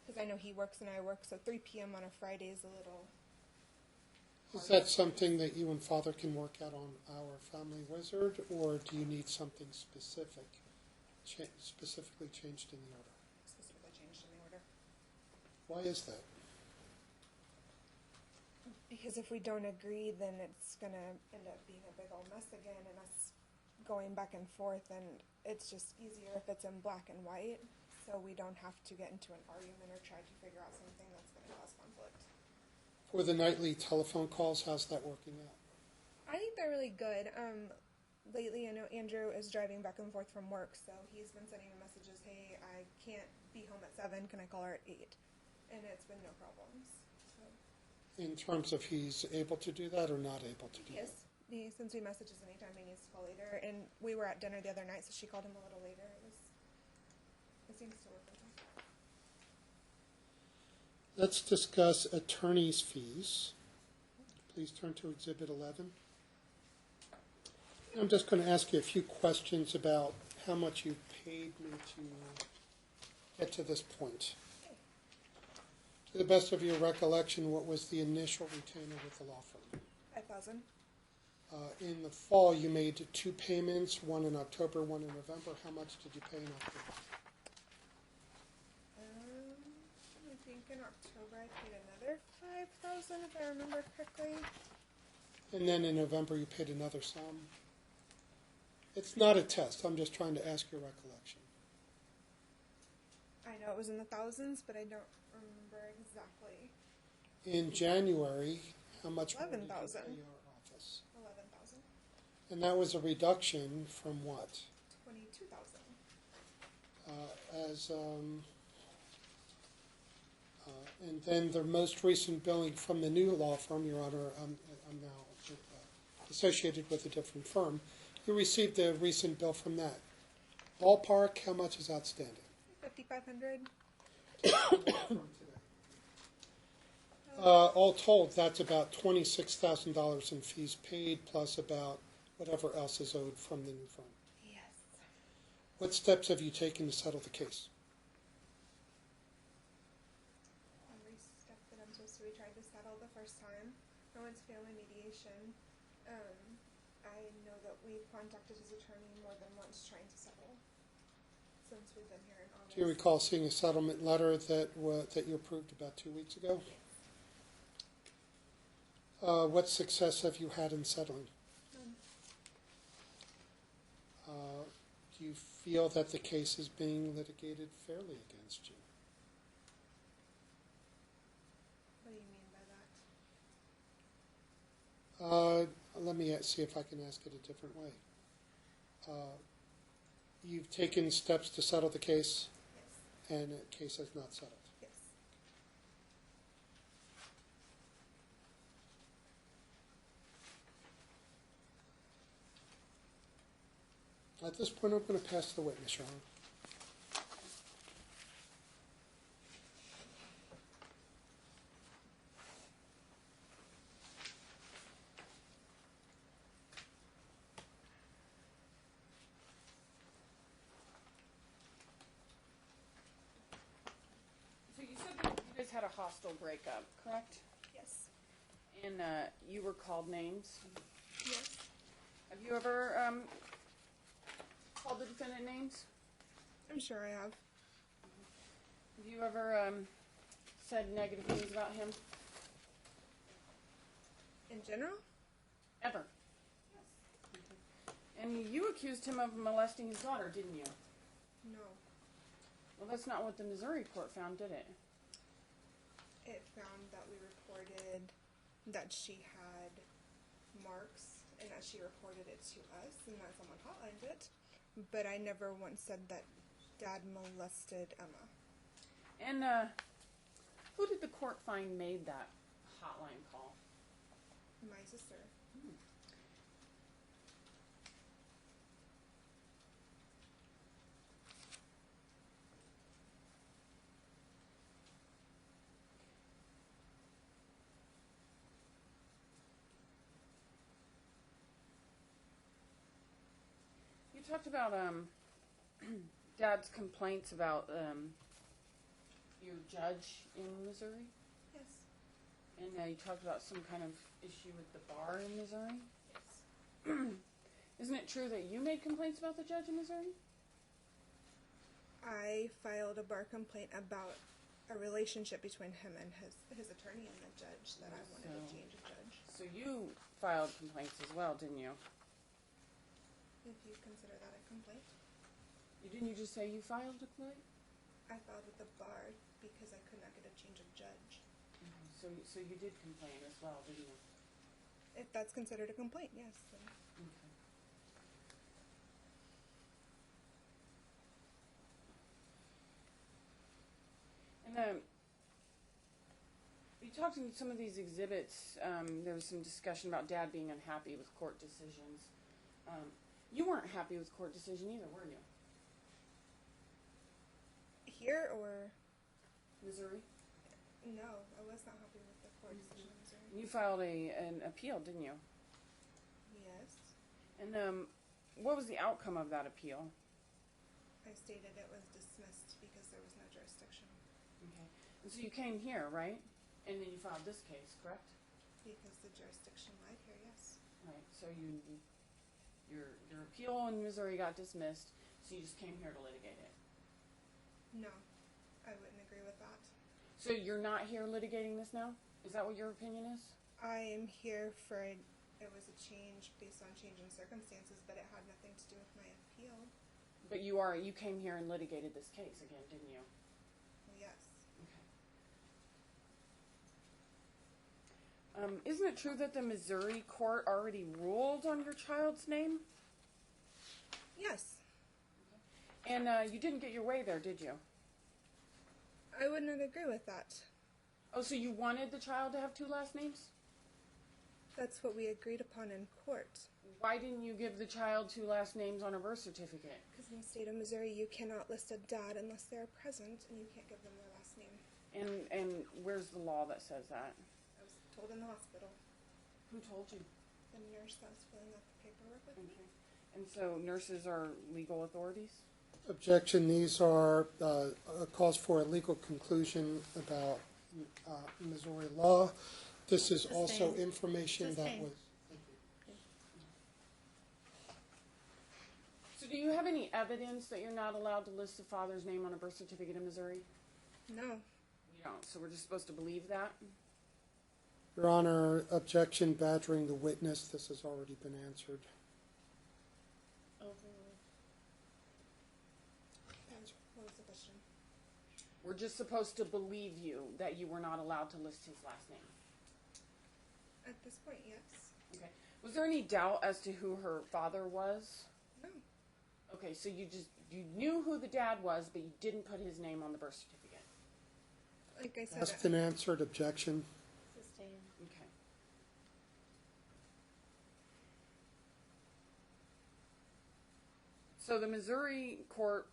Because I know he works and I work, so 3 p.m. on a Friday is a little... Is that something that you and father can work out on our family wizard, or do you need something specific, specifically changed in the order? Specifically changed in the order. Why is that? Because if we don't agree, then it's going to end up being a big old mess again, and us going back and forth, and it's just easier if it's in black and white. so we don't have to get into an argument or try to figure out something that's going to cause conflict. For the nightly telephone calls, how's that working out? I think they're really good. Lately, I know Andrew is driving back and forth from work, so he's been sending me messages, hey, I can't be home at 7, can I call her at 8? And it's been no problems. So. In terms of he's able to do that or not able to do Yes, that? he sends me messages anytime he needs to call later, and we were at dinner the other night, so she called him a little later. It seems to work with him. Let's discuss attorney's fees. Please turn to Exhibit 11. I'm just going to ask you a few questions about how much you paid me to get to this point. To the best of your recollection, what was the initial retainer with the law firm? $5,000. In the fall, you made 2 payments, one in October, one in November. How much did you pay in October? I think in October I paid another $5,000 if I remember correctly. And then in November, you paid another sum. It's not a test. I'm just trying to ask your recollection. I know it was in the thousands, but I don't remember exactly. In January, how much more did you pay 11,000. your office? 11,000. And that was a reduction from what? 22,000. And then the most recent billing from the new law firm, Your Honor, I'm now associated with a different firm. You received a recent bill from that. Ballpark, how much is outstanding? 5,500. All told, that's about $26,000 in fees paid, plus about whatever else is owed from the new firm. Yes. What steps have you taken to settle the case? Every step that I'm supposed to be trying to settle the first time. I went to family mediation. I know that we've contacted his attorney more than once trying to settle since we've been here in August. Do you recall seeing a settlement letter that you approved about 2 weeks ago? What success have you had in settling? None. Do you feel that the case is being litigated fairly against you? What do you mean by that? Let me see if I can ask it a different way. You've taken steps to settle the case, Yes. and the case has not settled. Yes. At this point, I'm going to pass the witness, Your Honor. So you said that you guys had a hostile breakup, correct? Yes. And you were called names. Yes. Have you ever called the defendant names? I'm sure I have. Have you ever said negative things about him? In general? Ever? Yes. Okay. And you accused him of molesting his daughter, didn't you? No. Well, that's not what the Missouri court found, did it? It found that we reported that she had marks and that she reported it to us and that someone hotlined it. But I never once said that Dad molested Emma. And who did the court find made that hotline call? My sister. You talked about Dad's complaints about your judge in Missouri, Yes. and you talked about some kind of issue with the bar in Missouri. Yes. Isn't it true that you made complaints about the judge in Missouri? I filed a bar complaint about a relationship between him and his attorney and the judge that I wanted to change a judge. So you filed complaints as well, didn't you? If you consider that a complaint. Didn't you just say you filed a complaint? I filed with the bar because I could not get a change of judge. So you did complain as well, didn't you? If that's considered a complaint, yes. Then. Okay. And you talked in some of these exhibits, there was some discussion about Dad being unhappy with court decisions. You weren't happy with court decision either, were you? Here or Missouri? no, I was not happy with the court decision in Missouri. You filed an appeal, didn't you? Yes. And what was the outcome of that appeal? I stated it was dismissed because there was no jurisdiction. Okay. And so you came here, right? And then you filed this case, correct? Because the jurisdiction lied here, yes. Right. So your appeal in Missouri got dismissed, so you just came here to litigate it. No, I wouldn't agree with that. So you're not here litigating this now? Is that what your opinion is? I am here for it was a change based on change in circumstances, but it had nothing to do with my appeal. But you came here and litigated this case again, didn't you? Well, yes. Okay. Isn't it true that the Missouri court already ruled on your child's name? Yes. And you didn't get your way there, did you? I would not agree with that. Oh, so you wanted the child to have two last names? That's what we agreed upon in court. Why didn't you give the child two last names on a birth certificate? Because in the state of Missouri, you cannot list a dad unless they're present, and you can't give them their last name. And where's the law that says that? I was told in the hospital. Who told you? The nurse that was filling out the paperwork with me. And so nurses are legal authorities? Objection, these are a cause for a legal conclusion about Missouri law. This is also Sustained. information that Sustained. was. So do you have any evidence that you're not allowed to list the father's name on a birth certificate in Missouri? No. You don't, so we're just supposed to believe that? Your Honor, objection badgering the witness. This has already been answered. What was the question? We're just supposed to believe you that you were not allowed to list his last name. At this point, yes. Okay. Was there any doubt as to who her father was? No. Okay, so you knew who the dad was, but you didn't put his name on the birth certificate. Like I said, Asked and answered. Objection. Sustained. Okay. So the Missouri court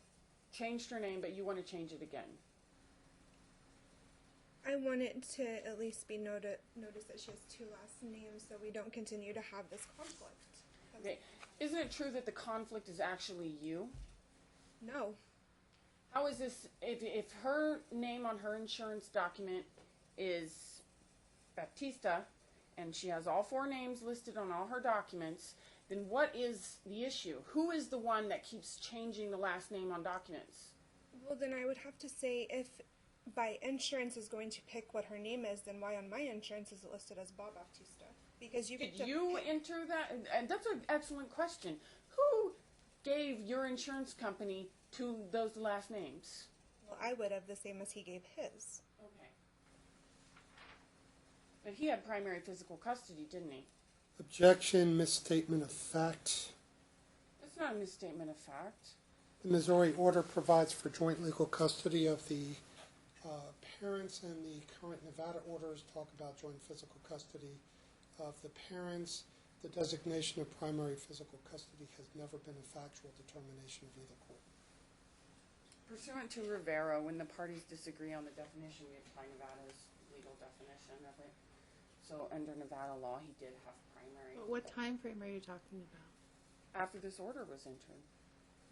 changed her name, but you want to change it again. I want it to at least be noticed that she has two last names so we don't continue to have this conflict. Okay. Isn't it true that the conflict is actually you? No. How is this, if her name on her insurance document is Baptista, and she has all four names listed on all her documents, then what is the issue? Who is the one that keeps changing the last name on documents? Well, then I would have to say if by insurance is going to pick what her name is, then why on my insurance is it listed as Bob Baptista? Because you Did get to you pick. enter that? And that's an excellent question. Who gave your insurance company those last names? Well, I would have the same as he gave his. Okay. But he had primary physical custody, didn't he? Objection, misstatement of fact. That's not a misstatement of fact. The Missouri order provides for joint legal custody of the parents, and the current Nevada orders talk about joint physical custody of the parents. The designation of primary physical custody has never been a factual determination of either court. Pursuant to Rivera, when the parties disagree on the definition, we apply Nevada's legal definition of it. So under Nevada law, he did have primary. But what time frame are you talking about? After this order was entered,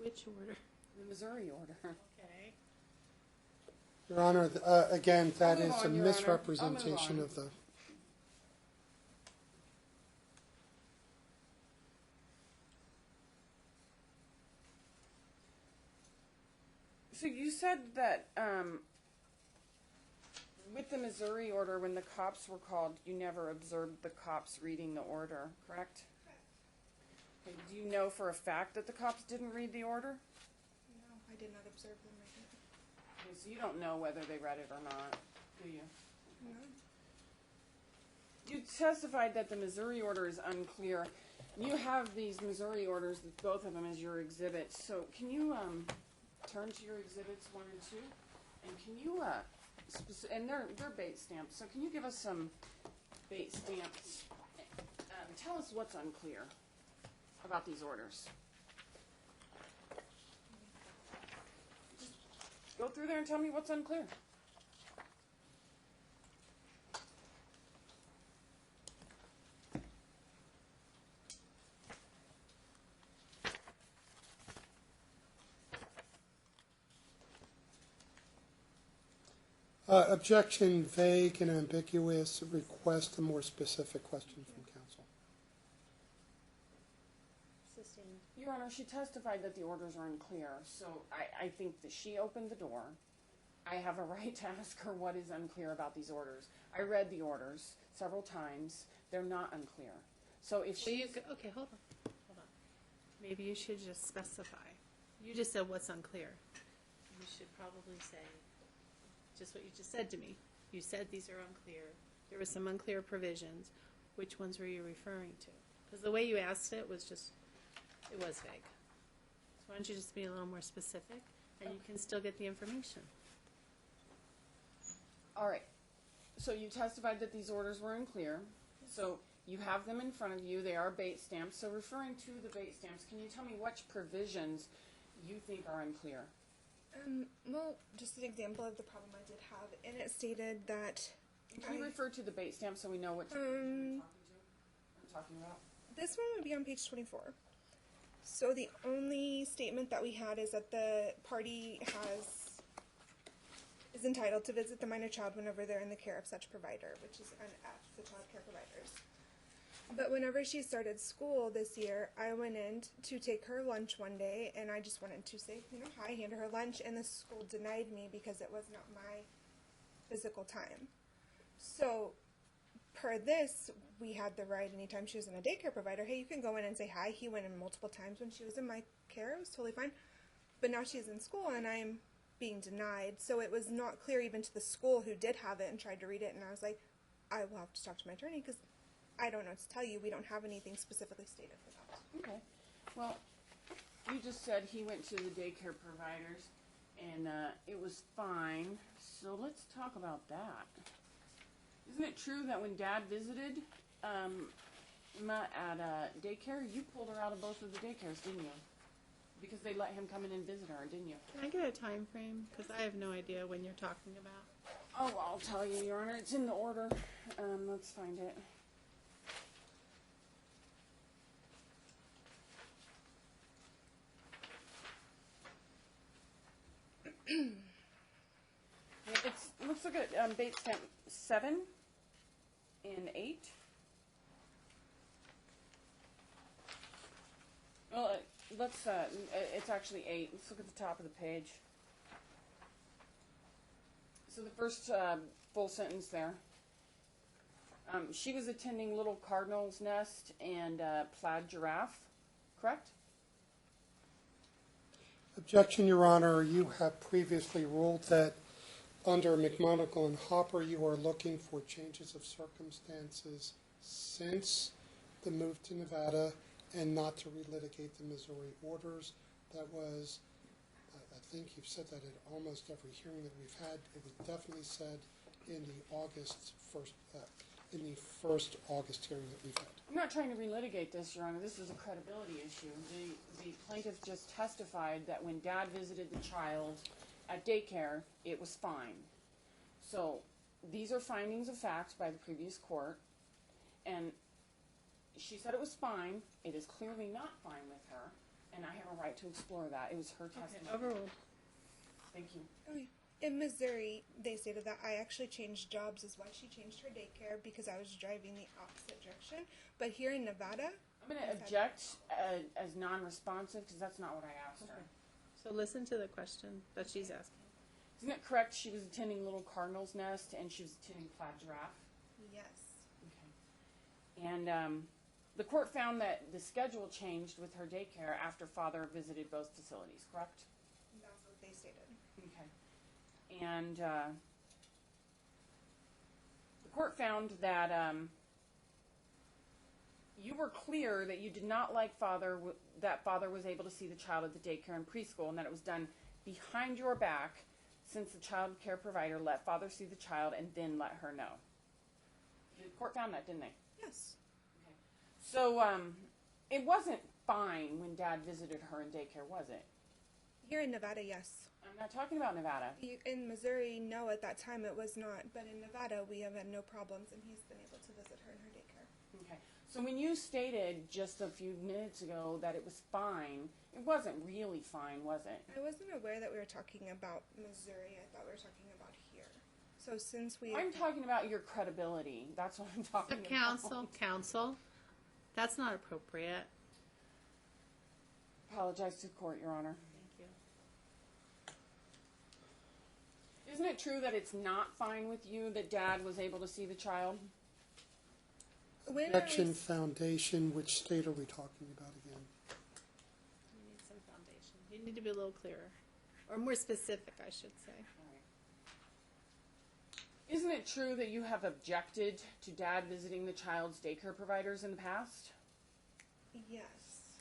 Which order? the Missouri order. Okay. Your Honor, again, that I'll move is a on, Your Honor. misrepresentation I'll of the. So you said that with the Missouri order, when the cops were called, you never observed the cops reading the order, correct? Okay, do you know for a fact that the cops didn't read the order? No, I did not observe them right now. Okay, so you don't know whether they read it or not, do you? You testified that the Missouri order is unclear. You have these Missouri orders, both of them as your exhibits. So can you turn to your exhibits 1 and 2? And can you, and they're bait stamps, so can you give us some bait stamps? Tell us what's unclear about these orders. Just go through there and tell me what's unclear. Objection, vague and ambiguous. Request a more specific question from counsel. Sustained. Your Honor, she testified that the orders are unclear, so I think that she opened the door. I have a right to ask her what is unclear about these orders. I read the orders several times. They're not unclear. So if So she... okay, hold on. Maybe you should just specify. You just said what's unclear. You should probably say just what you just said to me. You said these are unclear. There were some unclear provisions. Which ones were you referring to? Because the way you asked it was just, it was vague. So why don't you just be a little more specific, and you can still get the information. All right. So you testified that these orders were unclear. So you have them in front of you. They are bait stamps. So referring to the bait stamps, can you tell me which provisions you think are unclear? Well, just an example of the problem I did have, and it stated that. Can you refer to the bait stamp so we know what provision you're talking about? This one would be on page 24. So the only statement that we had is that the party is entitled to visit the minor child whenever they're in the care of such provider, which is an F, the child care providers. But whenever she started school this year, I went in to take her lunch one day, and I just wanted to say, hi, hand her lunch, and the school denied me because it was not my physical time. So, per this, we had the right anytime she was in a daycare provider, hey, you can go in and say hi. He went in multiple times when she was in my care. It was totally fine. But now she's in school, and I'm being denied. So it was not clear even to the school who did have it and tried to read it, and I was like, I will have to talk to my attorney because I don't know what to tell you. We don't have anything specifically stated for that. Okay. Well, you just said he went to the daycare providers, and it was fine. So let's talk about that. Isn't it true that when Dad visited Emma at daycare, you pulled her out of both of the daycares, didn't you? Because they let him come in and visit her, didn't you? Can I get a time frame? Because I have no idea when you're talking about. Oh, well, I'll tell you, Your Honor. It's in the order. Let's find it. Let's look at bait stamp 7 and 8. Well, it's actually 8. Let's look at the top of the page. So the first full sentence there. She was attending Little Cardinal's Nest and Plaid Giraffe, correct? Objection, Your Honor. You have previously ruled that under McMonagle and Hopper, you are looking for changes of circumstances since the move to Nevada and not to relitigate the Missouri orders. That was, I think you've said that at almost every hearing that we've had. It was definitely said in the first August hearing that we've had. I'm not trying to relitigate this, Your Honor. This is a credibility issue. The plaintiff just testified that when Dad visited the child at daycare, it was fine. So these are findings of fact by the previous court, and she said it was fine. It is clearly not fine with her, and I have a right to explore that. It was her testimony. Overruled. Thank you. Okay. In Missouri, they stated that I actually changed jobs is why she changed her daycare because I was driving the opposite direction. But here in Nevada, I'm going to object as non-responsive because that's not what I asked her. So listen to the question that she's asking. Isn't it correct she was attending Little Cardinal's Nest and she was attending Plaid Giraffe? yes. Okay. And the court found that the schedule changed with her daycare after father visited both facilities, correct? That's what they stated. Okay. And the court found that you were clear that you did not like that father was able to see the child at the daycare and preschool, and that it was done behind your back, since the child care provider let father see the child and then let her know. The court found that, didn't they? Yes. Okay. So it wasn't fine when Dad visited her in daycare, was it? Here in Nevada, yes. I'm not talking about Nevada. In Missouri, no, at that time it was not. But in Nevada, we have had no problems, and he's been able to visit her in her daycare. Okay. So when you stated just a few minutes ago that it was fine, it wasn't really fine, was it? I wasn't aware that we were talking about Missouri. I thought we were talking about here. So since we... I'm talking about your credibility. That's what I'm talking about. Counsel, that's not appropriate. Apologize to the court, Your Honor. Thank you. Isn't it true that it's not fine with you that Dad was able to see the child? When Action Foundation, which state are we talking about again? You need some foundation. You need to be a little clearer. Or more specific, I should say. All right. Isn't it true that you have objected to Dad visiting the child's daycare providers in the past? Yes.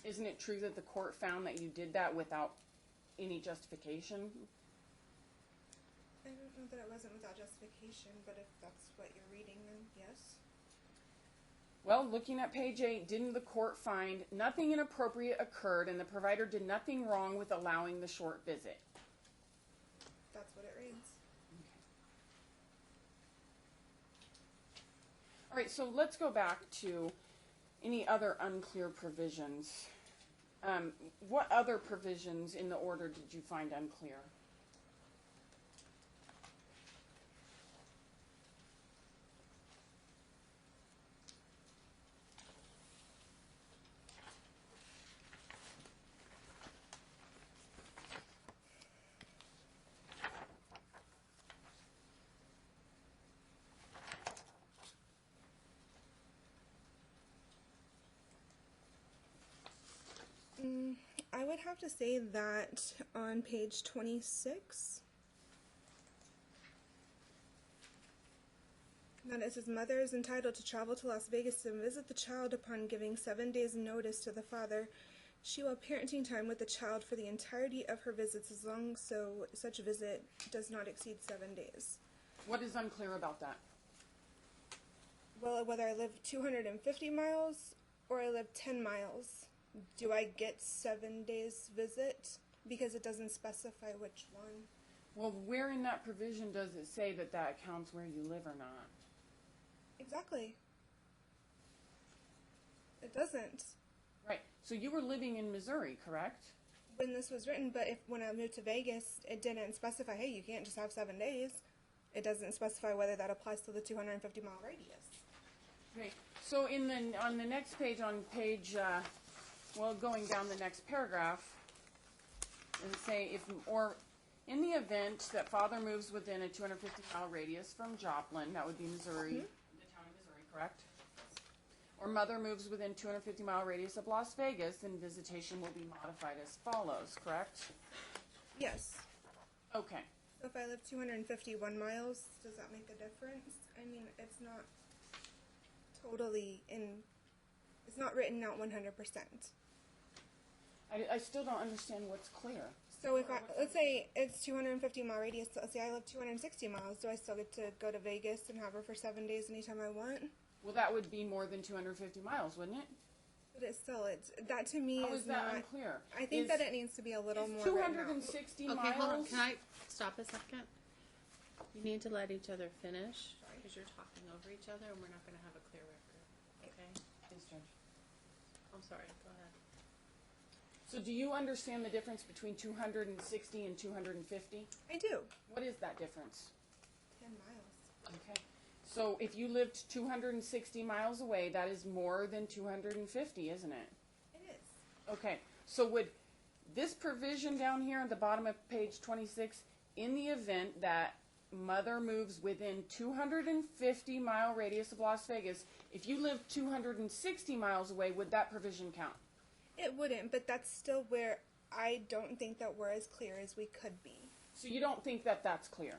Isn't it true that the court found that you did that without any justification? I don't know that it wasn't without justification, but if that's what you're reading, then yes. Well, looking at page 8, didn't the court find nothing inappropriate occurred and the provider did nothing wrong with allowing the short visit? That's what it reads. All right, so let's go back to any other unclear provisions. What other provisions in the order did you find unclear? I would have to say that on page 26, that it says, mother is entitled to travel to Las Vegas and visit the child upon giving 7 days notice to the father. She will have parenting time with the child for the entirety of her visits as long as such visit does not exceed 7 days. What is unclear about that? Well, whether I live 250 miles or I live 10 miles, do I get 7 days visit? Because it doesn't specify which one. Well, where in that provision does it say that that counts where you live or not? Exactly. It doesn't. Right. So you were living in Missouri, correct? When this was written, but when I moved to Vegas, it didn't specify, hey, you can't just have 7 days. It doesn't specify whether that applies to the 250-mile radius. Okay. So on the next page, on page, going down the next paragraph, it say in the event that father moves within a 250-mile radius from Joplin, that would be Missouri, the town of Missouri, correct? Or mother moves within 250-mile radius of Las Vegas, then visitation will be modified as follows, correct? Yes. Okay. So if I live 251 miles, does that make a difference? I mean, it's not totally it's not written out 100%. I still don't understand what's clear. So if let's say it's 250-mile radius, let's say I live 260 miles, do I still get to go to Vegas and have her for 7 days anytime I want? Well, that would be more than 250 miles, wouldn't it? But that to me How is is that not unclear? I think that it needs to be a little more 260 miles. Okay, hold on. Can I stop a second? You need to let each other finish because you're talking over each other and we're not going to have a clear record. Okay? Yes, Judge. I'm sorry. Go ahead. So do you understand the difference between 260 and 250? I do. What is that difference? 10 miles. Okay. So if you lived 260 miles away, that is more than 250, isn't it? It is. Okay. So would this provision down here at the bottom of page 26, in the event that mother moves within 250-mile radius of Las Vegas, if you live 260 miles away, would that provision count? It wouldn't, but that's still where I don't think that we're as clear as we could be. So you don't think that that's clear?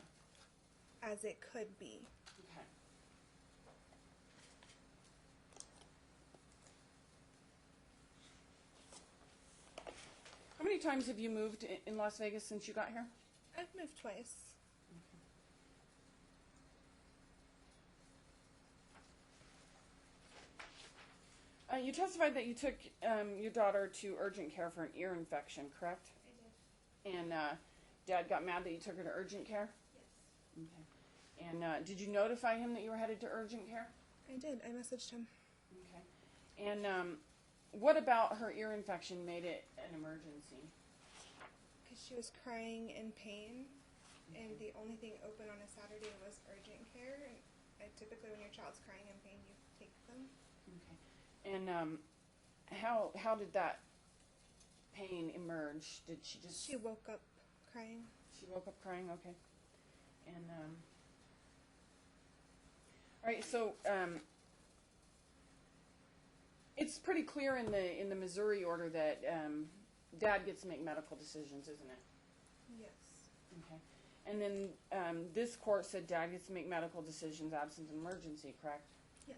as it could be. Okay. How many times have you moved in Las Vegas since you got here? I've moved twice. You testified that you took your daughter to urgent care for an ear infection, correct? I did. And Dad got mad that you took her to urgent care? Yes. Okay. And did you notify him that you were headed to urgent care? I did. I messaged him. Okay. And what about her ear infection made it an emergency? Because she was crying in pain, and the only thing open on a Saturday was urgent care. And typically, when your child's crying in pain, you take them. Okay. And how did that pain emerge? Did she just... She woke up crying. She woke up crying, okay. And, all right, so, it's pretty clear in the Missouri order that, Dad gets to make medical decisions, isn't it? Yes. Okay. And then, this court said Dad gets to make medical decisions absent an emergency, correct? Yes.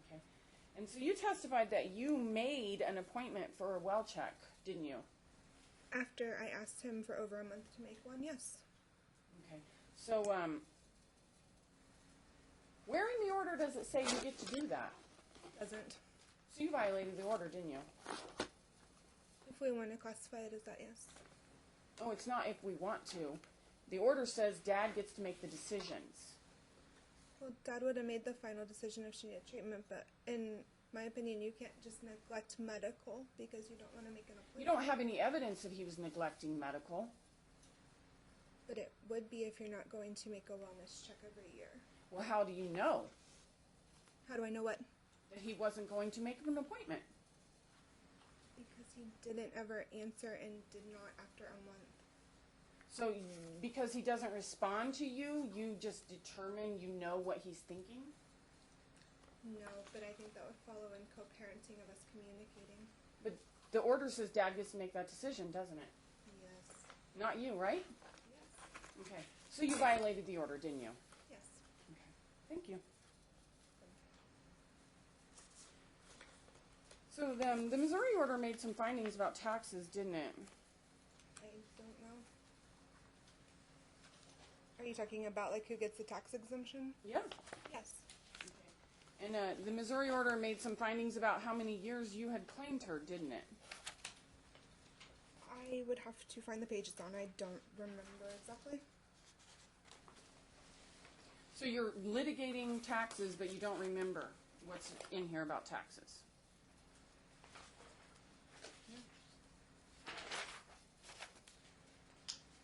Okay. And so you testified that you made an appointment for a well check, didn't you? After I asked him for over a month to make one, yes. Okay. So, where in the order does it say you get to do that? Doesn't. So you violated the order, didn't you? If we want to classify it as that, yes. Oh, it's not if we want to. The order says Dad gets to make the decisions. Well, Dad would have made the final decision if she needed treatment, but in my opinion, you can't just neglect medical because you don't want to make an appointment. You don't have any evidence that he was neglecting medical. But it would be if you're not going to make a wellness check every year. Well, how do you know How do I know what? that he wasn't going to make an appointment? Because he didn't ever answer and did not after a month. So, because he doesn't respond to you, you just determine you know what he's thinking? No, but I think that would follow in co-parenting of us communicating. But the order says Dad gets to make that decision, doesn't it? Yes. Not you, right? Yes. Okay. So you violated the order, didn't you? Yes. Okay. Thank you. So the Missouri order made some findings about taxes, didn't it? I don't know. Are you talking about like who gets the tax exemption? Yeah. Yes. And the Missouri order made some findings about how many years you had claimed her, didn't it? I would have to find the pages on. I don't remember exactly. So you're litigating taxes, but you don't remember what's in here about taxes.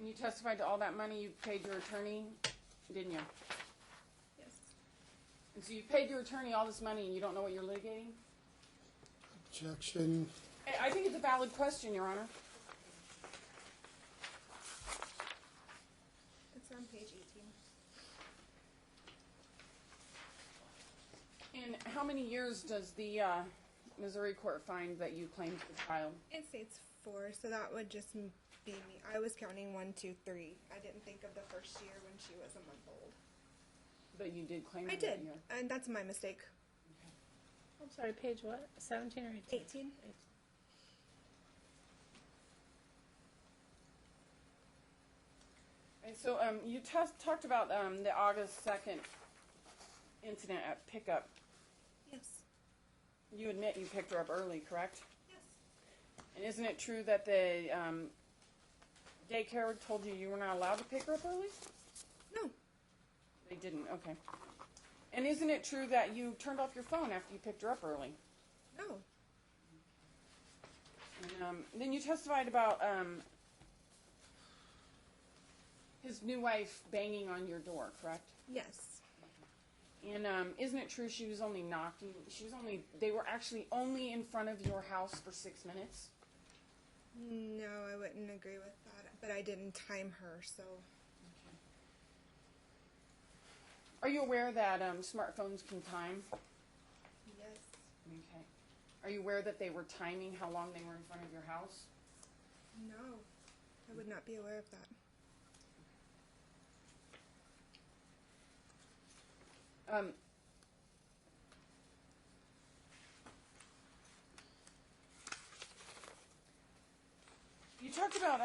And you testified to all that money you paid your attorney, didn't you? Yes. And so you paid your attorney all this money and you don't know what you're litigating? Objection. I think it's a valid question, Your Honor. It's on page 18. And how many years does the Missouri court find that you claimed the child? It states 4, so that would just be me. I was counting 1, 2, 3. I didn't think of the first year when she was a month old. But you did claim her I that did, year. and that's my mistake. I'm sorry, page what? 17 or 18? 18. And so you talked about the August 2nd incident at Pickup. Yes. You admit you picked her up early, correct? Yes. And isn't it true that the daycare told you you were not allowed to pick her up early? No. They didn't, okay. And isn't it true that you turned off your phone after you picked her up early? No. And then you testified about his new wife banging on your door, correct? Yes. And isn't it true she was only knocking, they were actually only in front of your house for 6 minutes? No, I wouldn't agree with that. But I didn't time her, so. Are you aware that smartphones can time? Yes. Okay. Are you aware that they were timing how long they were in front of your house? No. I would not be aware of that. You talked about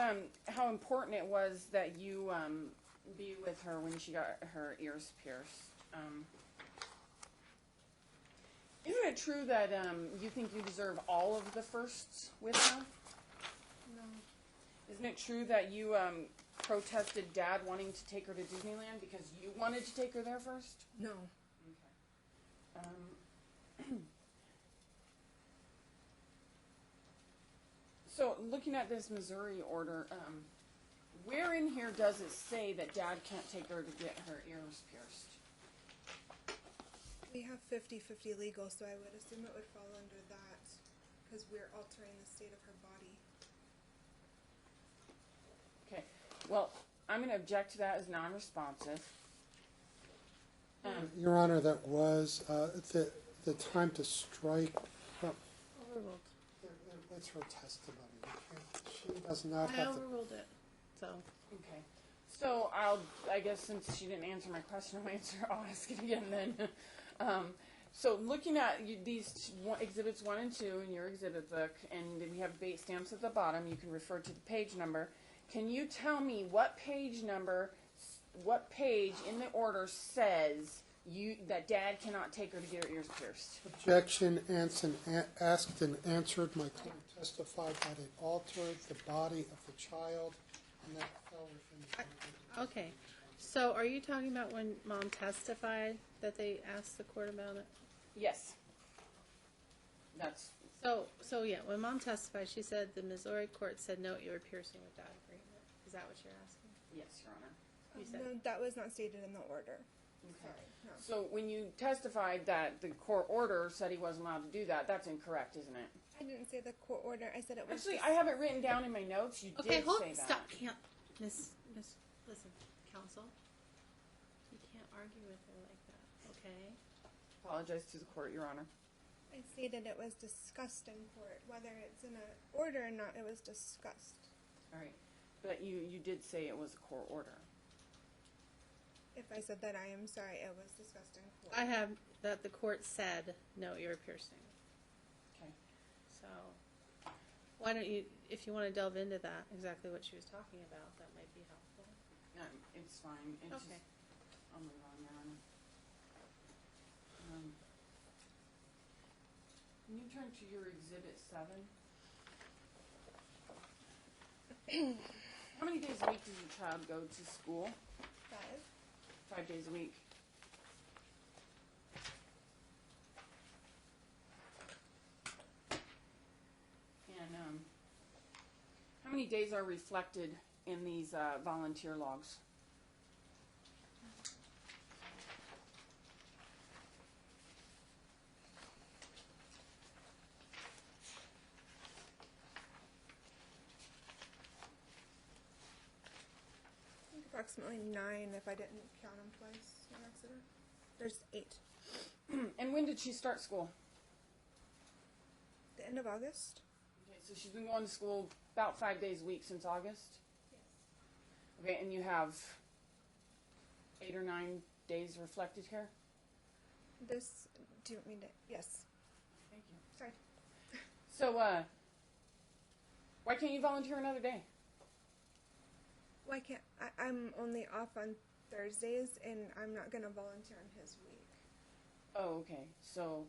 how important it was that you be with her when she got her ears pierced. Isn't it true that you think you deserve all of the firsts with her? No. Isn't it true that you protested Dad wanting to take her to Disneyland because you wanted to take her there first? No. Okay. So, looking at this Missouri order, where in here does it say that Dad can't take her to get her ears pierced? We have 50-50 legal, so I would assume it would fall under that because we're altering the state of her body. Okay. Well, I'm going to object to that as non-responsive. Your Honor, that was the time to strike. Well, Overruled. it's her testimony. She does not I have the. overruled it, so. Okay. So I guess since she didn't answer my question, I'll ask it again then. So looking at these exhibits 1 and 2 in your exhibit book, and we have date stamps at the bottom, you can refer to the page number. Can you tell me what page in the order says that Dad cannot take her to get her ears pierced? Objection, asked and answered. My client testified that it altered the body of the child, and that fell within the. Okay, so are you talking about when Mom testified that they asked the court about it? Yes. That's So yeah, when Mom testified, she said the Missouri court said no, you were piercing without agreement. Is that what you're asking? yes, Your Honor. You said. No, that was not stated in the order. Okay. Sorry, no. So when you testified that the court order said he wasn't allowed to do that, that's incorrect, isn't it? I didn't say the court order. I said it was. Actually, I have it written down in my notes. You Okay, did hold. say that. Stop. Can't. Listen, counsel. You can't argue with her like that. Okay. Apologize to the court, Your Honor. I stated it was discussed in court. Whether it's in an order or not, it was discussed. All right. But you did say it was a court order. If I said that, I am sorry. It was discussed in court. I have that the court said no, you're piercing. Okay. So, why don't you, if you want to delve into that, exactly what she was talking about, that might be helpful. It's fine. It's Okay. just, I'll move on, Your Honor. Can you turn to your Exhibit 7? How many days a week does your child go to school? 5 days a week. And how many days are reflected in these volunteer logs? Approximately 9 if I didn't count them twice in accident. There's 8. And when did she start school? The end of August? Okay, so she's been going to school about 5 days a week since August? Yes. Okay, and you have 8 or 9 days reflected here? This, do you want me to, yes. Thank you. Sorry. So, why can't you volunteer another day? Why can't, I'm only off on Thursdays and I'm not going to volunteer on his week. Oh, okay. So,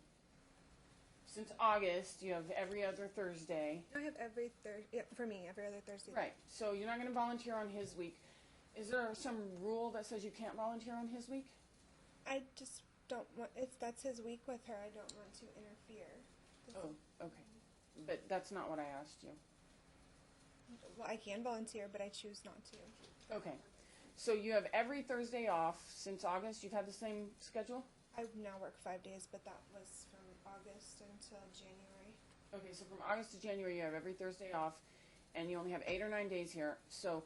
since August, you have every other Thursday. I have every Thursday, yeah, for me, every other Thursday. Right. So, you're not going to volunteer on his week. Is there some rule that says you can't volunteer on his week? I just don't want, that's his week with her, I don't want to interfere. Oh, okay. But that's not what I asked you. Well, I can volunteer, but I choose not to. Okay. So, you have every Thursday off since August. You've had the same schedule? I now work 5 days, but that was from August until January. Okay, so from August to January, you have every Thursday off, and you only have 8 or 9 days here. So,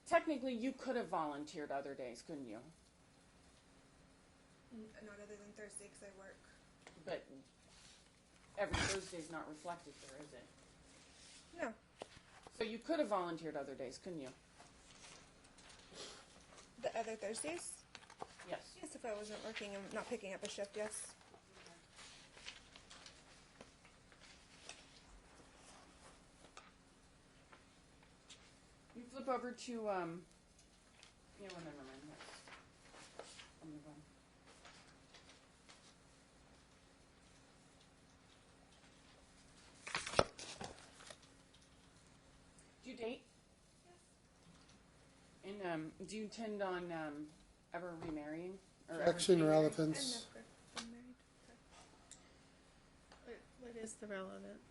technically, you could have volunteered other days, couldn't you? Not other than Thursday, because I work. But every Thursday is not reflected there, is it? No. So you could have volunteered other days, couldn't you? The other Thursdays? Yes. Yes, if I wasn't working and not picking up a shift, yes. You flip over to, yeah, well, never mind. I'll move on. Do you date? Yes. And, do you intend on, ever remarrying? Or ever Objection, dating? I've relevance. never been married. What is the relevance?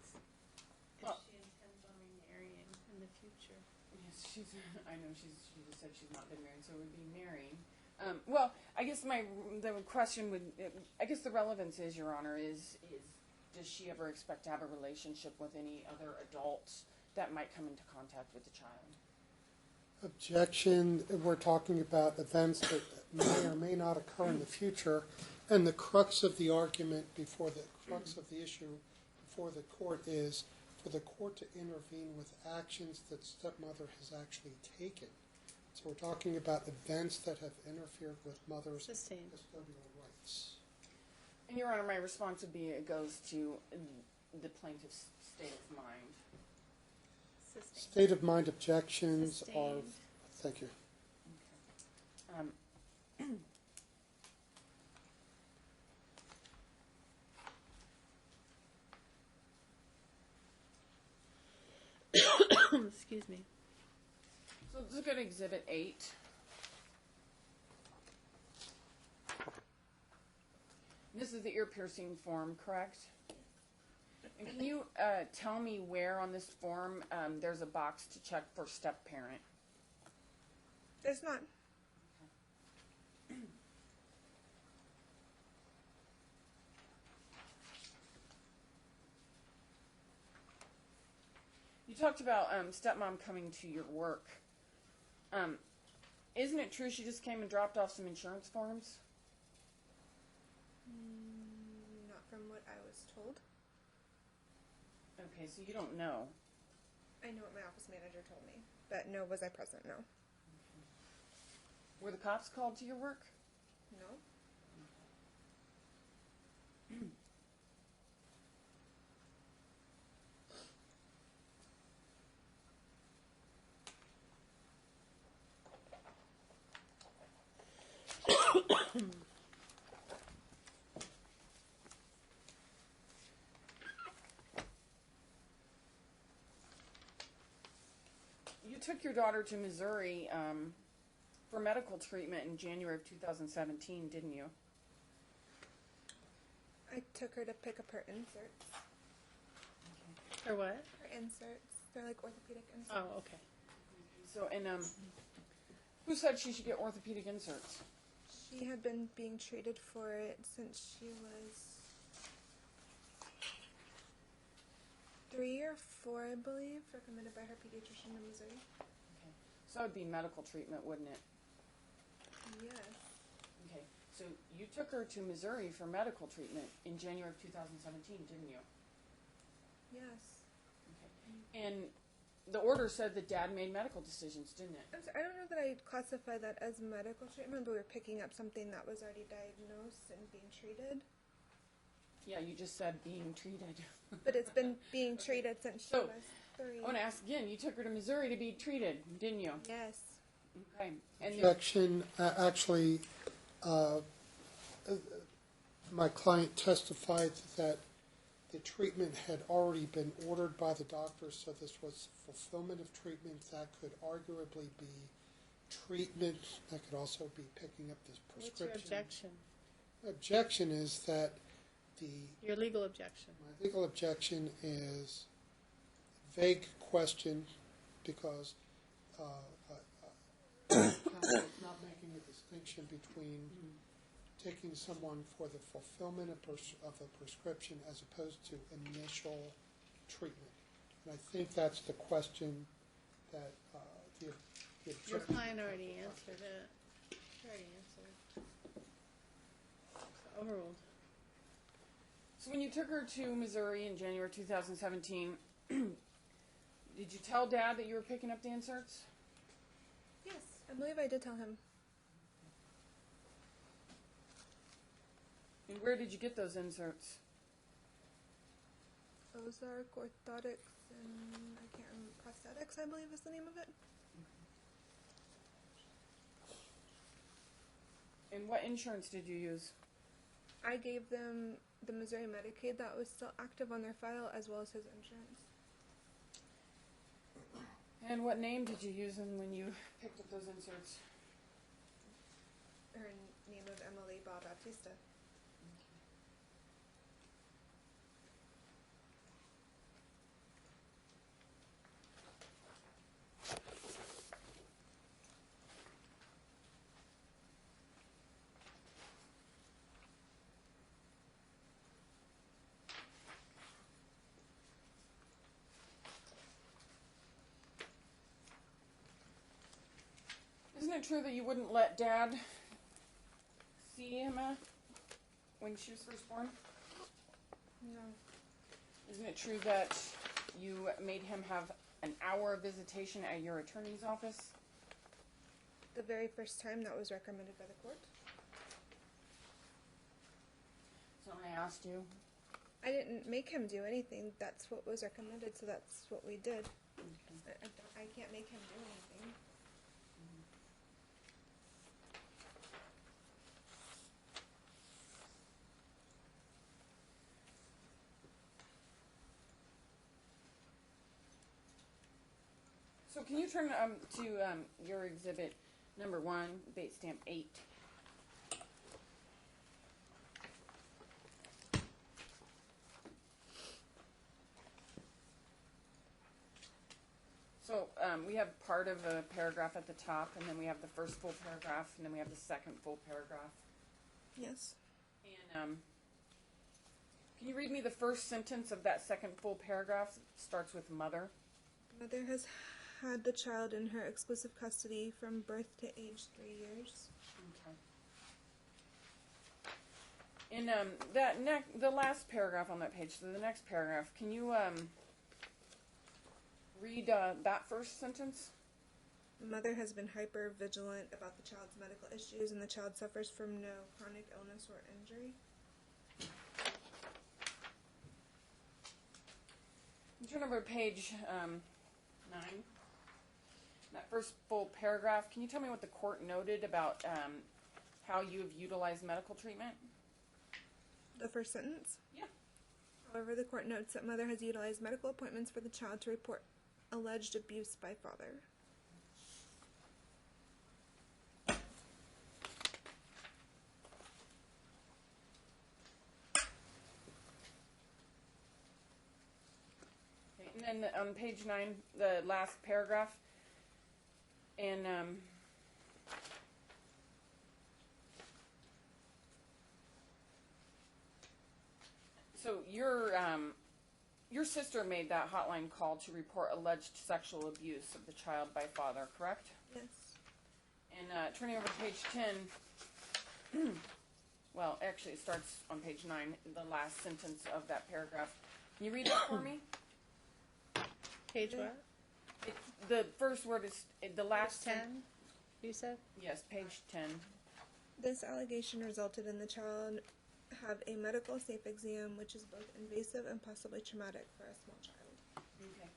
If Oh. she intends on remarrying in the future. Yes, I know she just said she's not been married, so it would be marrying. Well, I guess the question would, I guess the relevance is, Your Honor, is does she ever expect to have a relationship with any other adults that might come into contact with the child? Objection, we're talking about events that may or may not occur in the future, and the crux of the argument before the crux of the issue before the court is for the court to intervene with actions that stepmother has actually taken. So we're talking about events that have interfered with mother's Sustained. custodial rights. And Your Honor, my response would be it goes to the plaintiff's state of mind. Sustained. State of mind objections are, Sustained. thank you. Excuse me. So let's look at Exhibit 8. This is the ear piercing form, correct? And can you tell me where on this form there's a box to check for step parent? There's not. You talked about stepmom coming to your work. Isn't it true she just came and dropped off some insurance forms? Not from what I was told. Okay, so you don't know. I know what my office manager told me. But no, was I present? No. Were the cops called to your work? No. You took your daughter to Missouri for medical treatment in January of 2017, didn't you? I took her to pick up her inserts. Or what? Her inserts. They're like orthopedic inserts. Oh, okay. So, and who said she should get orthopedic inserts? She had been being treated for it since she was 3 or 4, I believe, recommended by her pediatrician in Missouri. Okay. So that would be medical treatment, wouldn't it? Yes. Okay. So you took her to Missouri for medical treatment in January of 2017, didn't you? Yes. Okay. And the order said that Dad made medical decisions, didn't it? I'm sorry, I don't know that I'd classify that as medical treatment, but we were picking up something that was already diagnosed and being treated. Yeah, you just said being treated. But it's been being treated since she So, was 3. I want to ask again. You took her to Missouri to be treated, didn't you? Yes. Okay. And Objection, actually, my client testified that the treatment had already been ordered by the doctor, so this was fulfillment of treatment. That could arguably be treatment. That could also be picking up this What's prescription. your objection? Objection is that Your legal objection. my legal objection is vague question because counsel is not making a distinction between taking someone for the fulfillment of a prescription as opposed to initial treatment. And I think that's the question that the Your objection. client already answered it. She already answered. So overruled. so when you took her to Missouri in January 2017, did you tell Dad that you were picking up the inserts? Yes. I believe I did tell him. And where did you get those inserts? Ozark Orthotics and I can't remember, prosthetics, I believe is the name of it. And what insurance did you use? I gave them the Missouri Medicaid that was still active on their file as well as his insurance. And what name did you use when you picked up those inserts? Her name of Emily Bob Baptista. Isn't it true that you wouldn't let Dad see Emma when she was first born? No. Isn't it true that you made him have an hour of visitation at your attorney's office? The very first time that was recommended by the court. So I asked you. I didn't make him do anything. That's what was recommended, so that's what we did. I can't make him do anything. So can you turn to your exhibit number 1, bait stamp 8. So we have part of a paragraph at the top, and then we have the first full paragraph, and then we have the second full paragraph. Yes. And can you read me the first sentence of that second full paragraph? It starts with mother. Mother has had the child in her exclusive custody from birth to age 3 years. Okay. And the last paragraph on that page, so the next paragraph, can you read that first sentence? Mother has been hyper vigilant about the child's medical issues, and the child suffers from no chronic illness or injury. Turn over to page 9. That first full paragraph, can you tell me what the court noted about how you have utilized medical treatment? The first sentence? Yeah. However, the court notes that mother has utilized medical appointments for the child to report alleged abuse by father. Okay, and then on page 9, the last paragraph, and so your sister made that hotline call to report alleged sexual abuse of the child by father, correct? Yes. And turning over to page 10, well, actually it starts on page 9, the last sentence of that paragraph. Can you read that for me? Page what? The first word is the last Page 10, you said? Yes, page 10. This allegation resulted in the child have a medical safe exam, which is both invasive and possibly traumatic for a small child. Okay.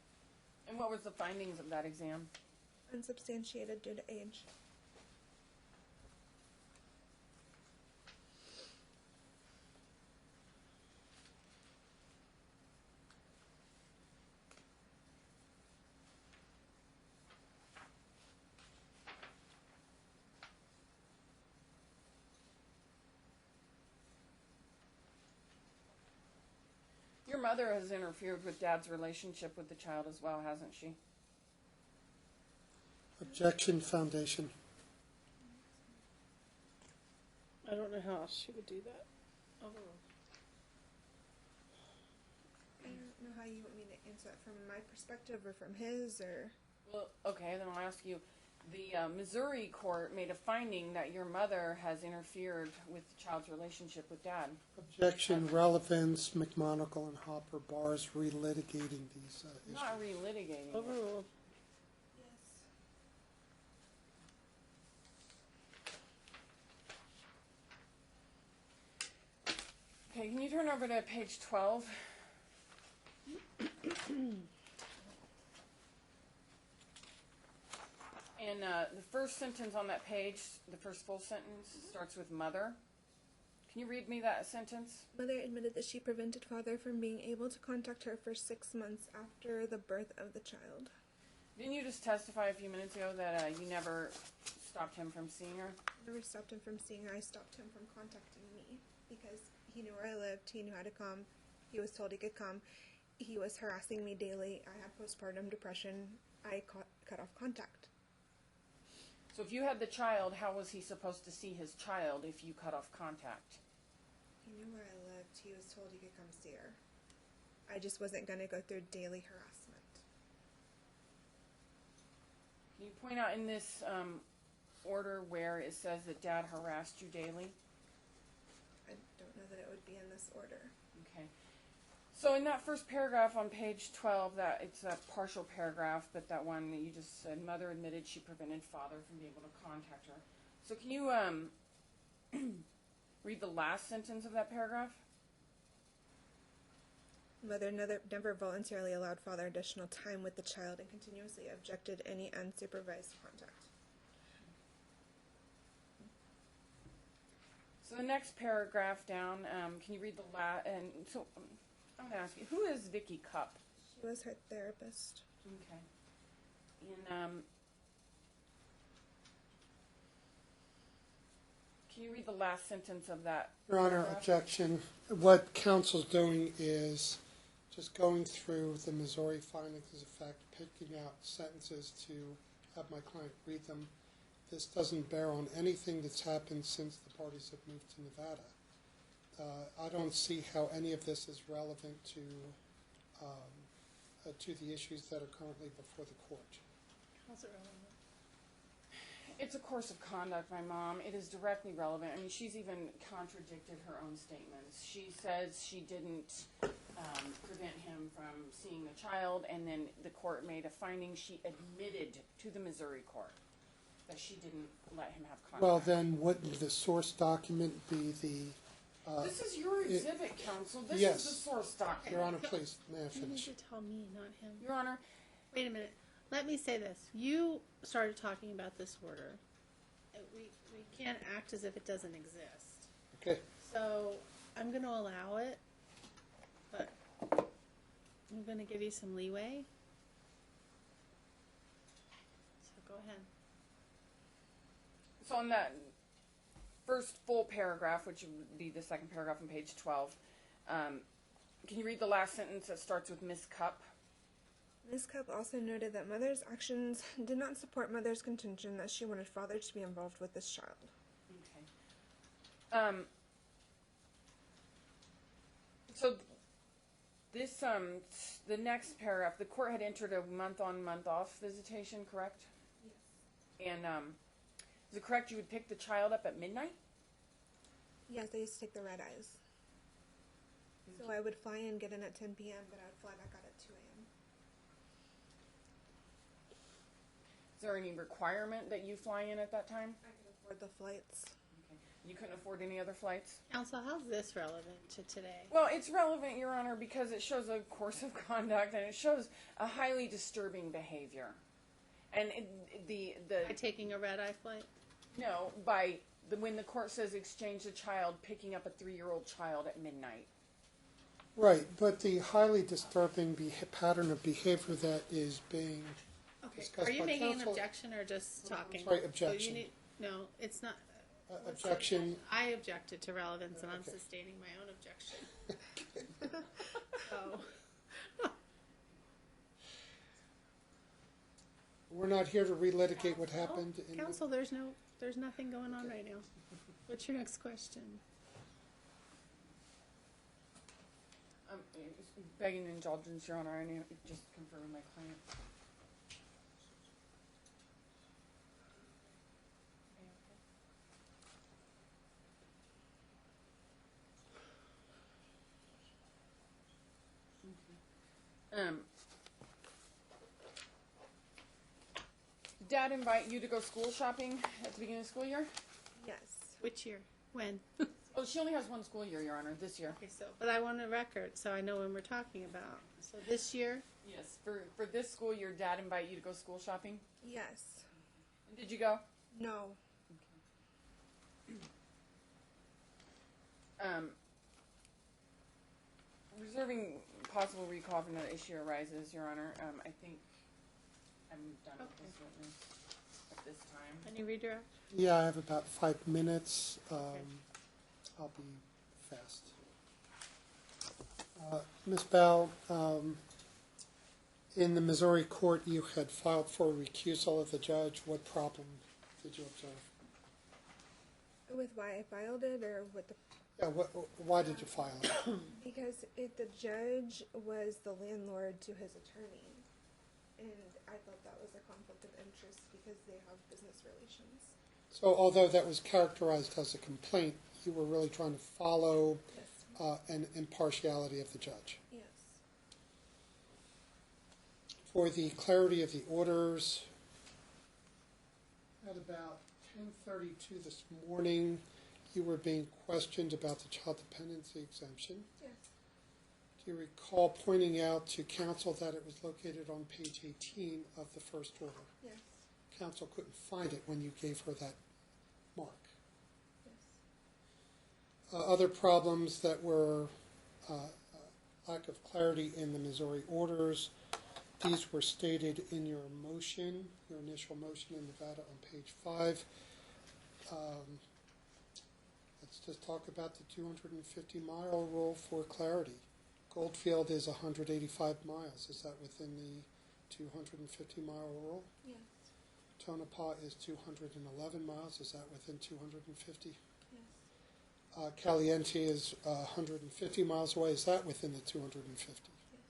And what was the findings of that exam? Unsubstantiated due to age. Your mother has interfered with Dad's relationship with the child as well, hasn't she? Objection, foundation. I don't know how else she would do that. Oh. I don't know how you want me to answer that from my perspective or from his, or... Well, okay, then I'll ask you. The Missouri court made a finding that your mother has interfered with the child's relationship with Dad. Objection, relevance, McMonagle and Hopper bars relitigating these issues. Not relitigating it. Overruled. Yes. can you turn over to page 12? And the first sentence on that page, the first full sentence, starts with mother. Can you read me that sentence? Mother admitted that she prevented father from being able to contact her for 6 months after the birth of the child. Didn't you just testify a few minutes ago that you never stopped him from seeing her? I never stopped him from seeing her. I stopped him from contacting me because he knew where I lived. He knew how to come. He was told he could come. He was harassing me daily. I had postpartum depression. I cut off contact. So if you had the child, how was he supposed to see his child if you cut off contact? He knew where I lived. He was told he could come see her. I just wasn't going to go through daily harassment. Can you point out in this order where it says that Dad harassed you daily? I don't know that it would be in this order. Okay. So in that first paragraph on page 12, that it's a partial paragraph, but that one that you just said, mother admitted she prevented father from being able to contact her. So can you read the last sentence of that paragraph? Mother never voluntarily allowed father additional time with the child and continuously objected any unsupervised contact. So the next paragraph down, can you read the last? And so I'm going to ask you, who is Vicky Cup? She was her therapist. Okay. And can you read the last sentence of that? Your Honor, paragraph? objection. What counsel's doing is just going through the Missouri findings of fact, picking out sentences to have my client read them. This doesn't bear on anything that's happened since the parties have moved to Nevada. I don't see how any of this is relevant to the issues that are currently before the court. How's it relevant? It's a course of conduct, my mom. It is directly relevant. I mean, she's even contradicted her own statements. She says she didn't prevent him from seeing the child, and then the court made a finding. She admitted to the Missouri court that she didn't let him have contact. Well, then wouldn't the source document be the... This is your exhibit, counsel. This yes. is the source document. Your Honor, please, may I You need finish? to tell me, not him. Your Honor, Wait a minute. Let me say this. You started talking about this order. We can't act as if it doesn't exist. Okay. So I'm going to allow it, but I'm going to give you some leeway. So go ahead. so on that first full paragraph, which would be the second paragraph on page 12, can you read the last sentence that starts with Miss Cup? Ms. Cup also noted that mother's actions did not support mother's contention that she wanted father to be involved with this child. Okay. So this, the next paragraph, the court had entered a month-on, month-off visitation, correct? Yes. And is it correct you would pick the child up at midnight? Yes, I used to take the red eyes. So I would fly in, get in at 10 p.m., but I would fly back out at 2 a.m. Is there any requirement that you fly in at that time? I could afford the flights. Okay. You couldn't afford any other flights? Counsel, how's this relevant to today? Well, it's relevant, Your Honor, because it shows a course of conduct and it shows a highly disturbing behavior. And By taking a red-eye flight? No, when the court says exchange the child, picking up a 3-year-old child at midnight. Right, but the highly disturbing pattern of behavior that is being Okay. discussed Are you by making an counsel- objection or just talking? sorry, So you objection. no, it's not. objection. I objected to relevance, and I'm Okay. sustaining my own objection. So, We're not here to relitigate what happened. in the- counsel, there's nothing going on right now. What's your next question? Begging indulgence, Your Honor, I need to just confer with my client. Did Dad invite you to go school shopping at the beginning of the school year? Yes. Which year? When? Oh, she only has one school year, Your Honor, this year. Okay, so, but I want a record, so I know when we're talking about. So this year, Yes. For this school year, Dad invite you to go school shopping? Yes. And did you go? No. Reserving possible recall if another issue arises, Your Honor, I think I'm done with this witness at this time. any redirect? Yeah, I have about 5 minutes. I'll be fast. Ms. Bell, in the Missouri court, you had filed for recusal of the judge. What problem did you observe? With why I filed it, or with the Yeah, why did you file it? because the judge was the landlord to his attorney, and I thought that was a conflict of interest because they have business relations. So although that was characterized as a complaint, you were really trying to follow Yes. an impartiality of the judge. Yes. For the clarity of the orders, at about 10:32 this morning, you were being questioned about the child dependency exemption. Yes. Do you recall pointing out to counsel that it was located on page 18 of the first order? Yes. Counsel couldn't find it when you gave her that mark. Yes. Other problems that were lack of clarity in the Missouri orders, these were stated in your motion, your initial motion in Nevada on page 5. Let's just talk about the 250-mile rule for clarity. Goldfield is 185 miles. Is that within the 250-mile rule? Yes. Tonopah is 211 miles. Is that within 250? Yes. Caliente is 150 miles away. Is that within the 250? Yes.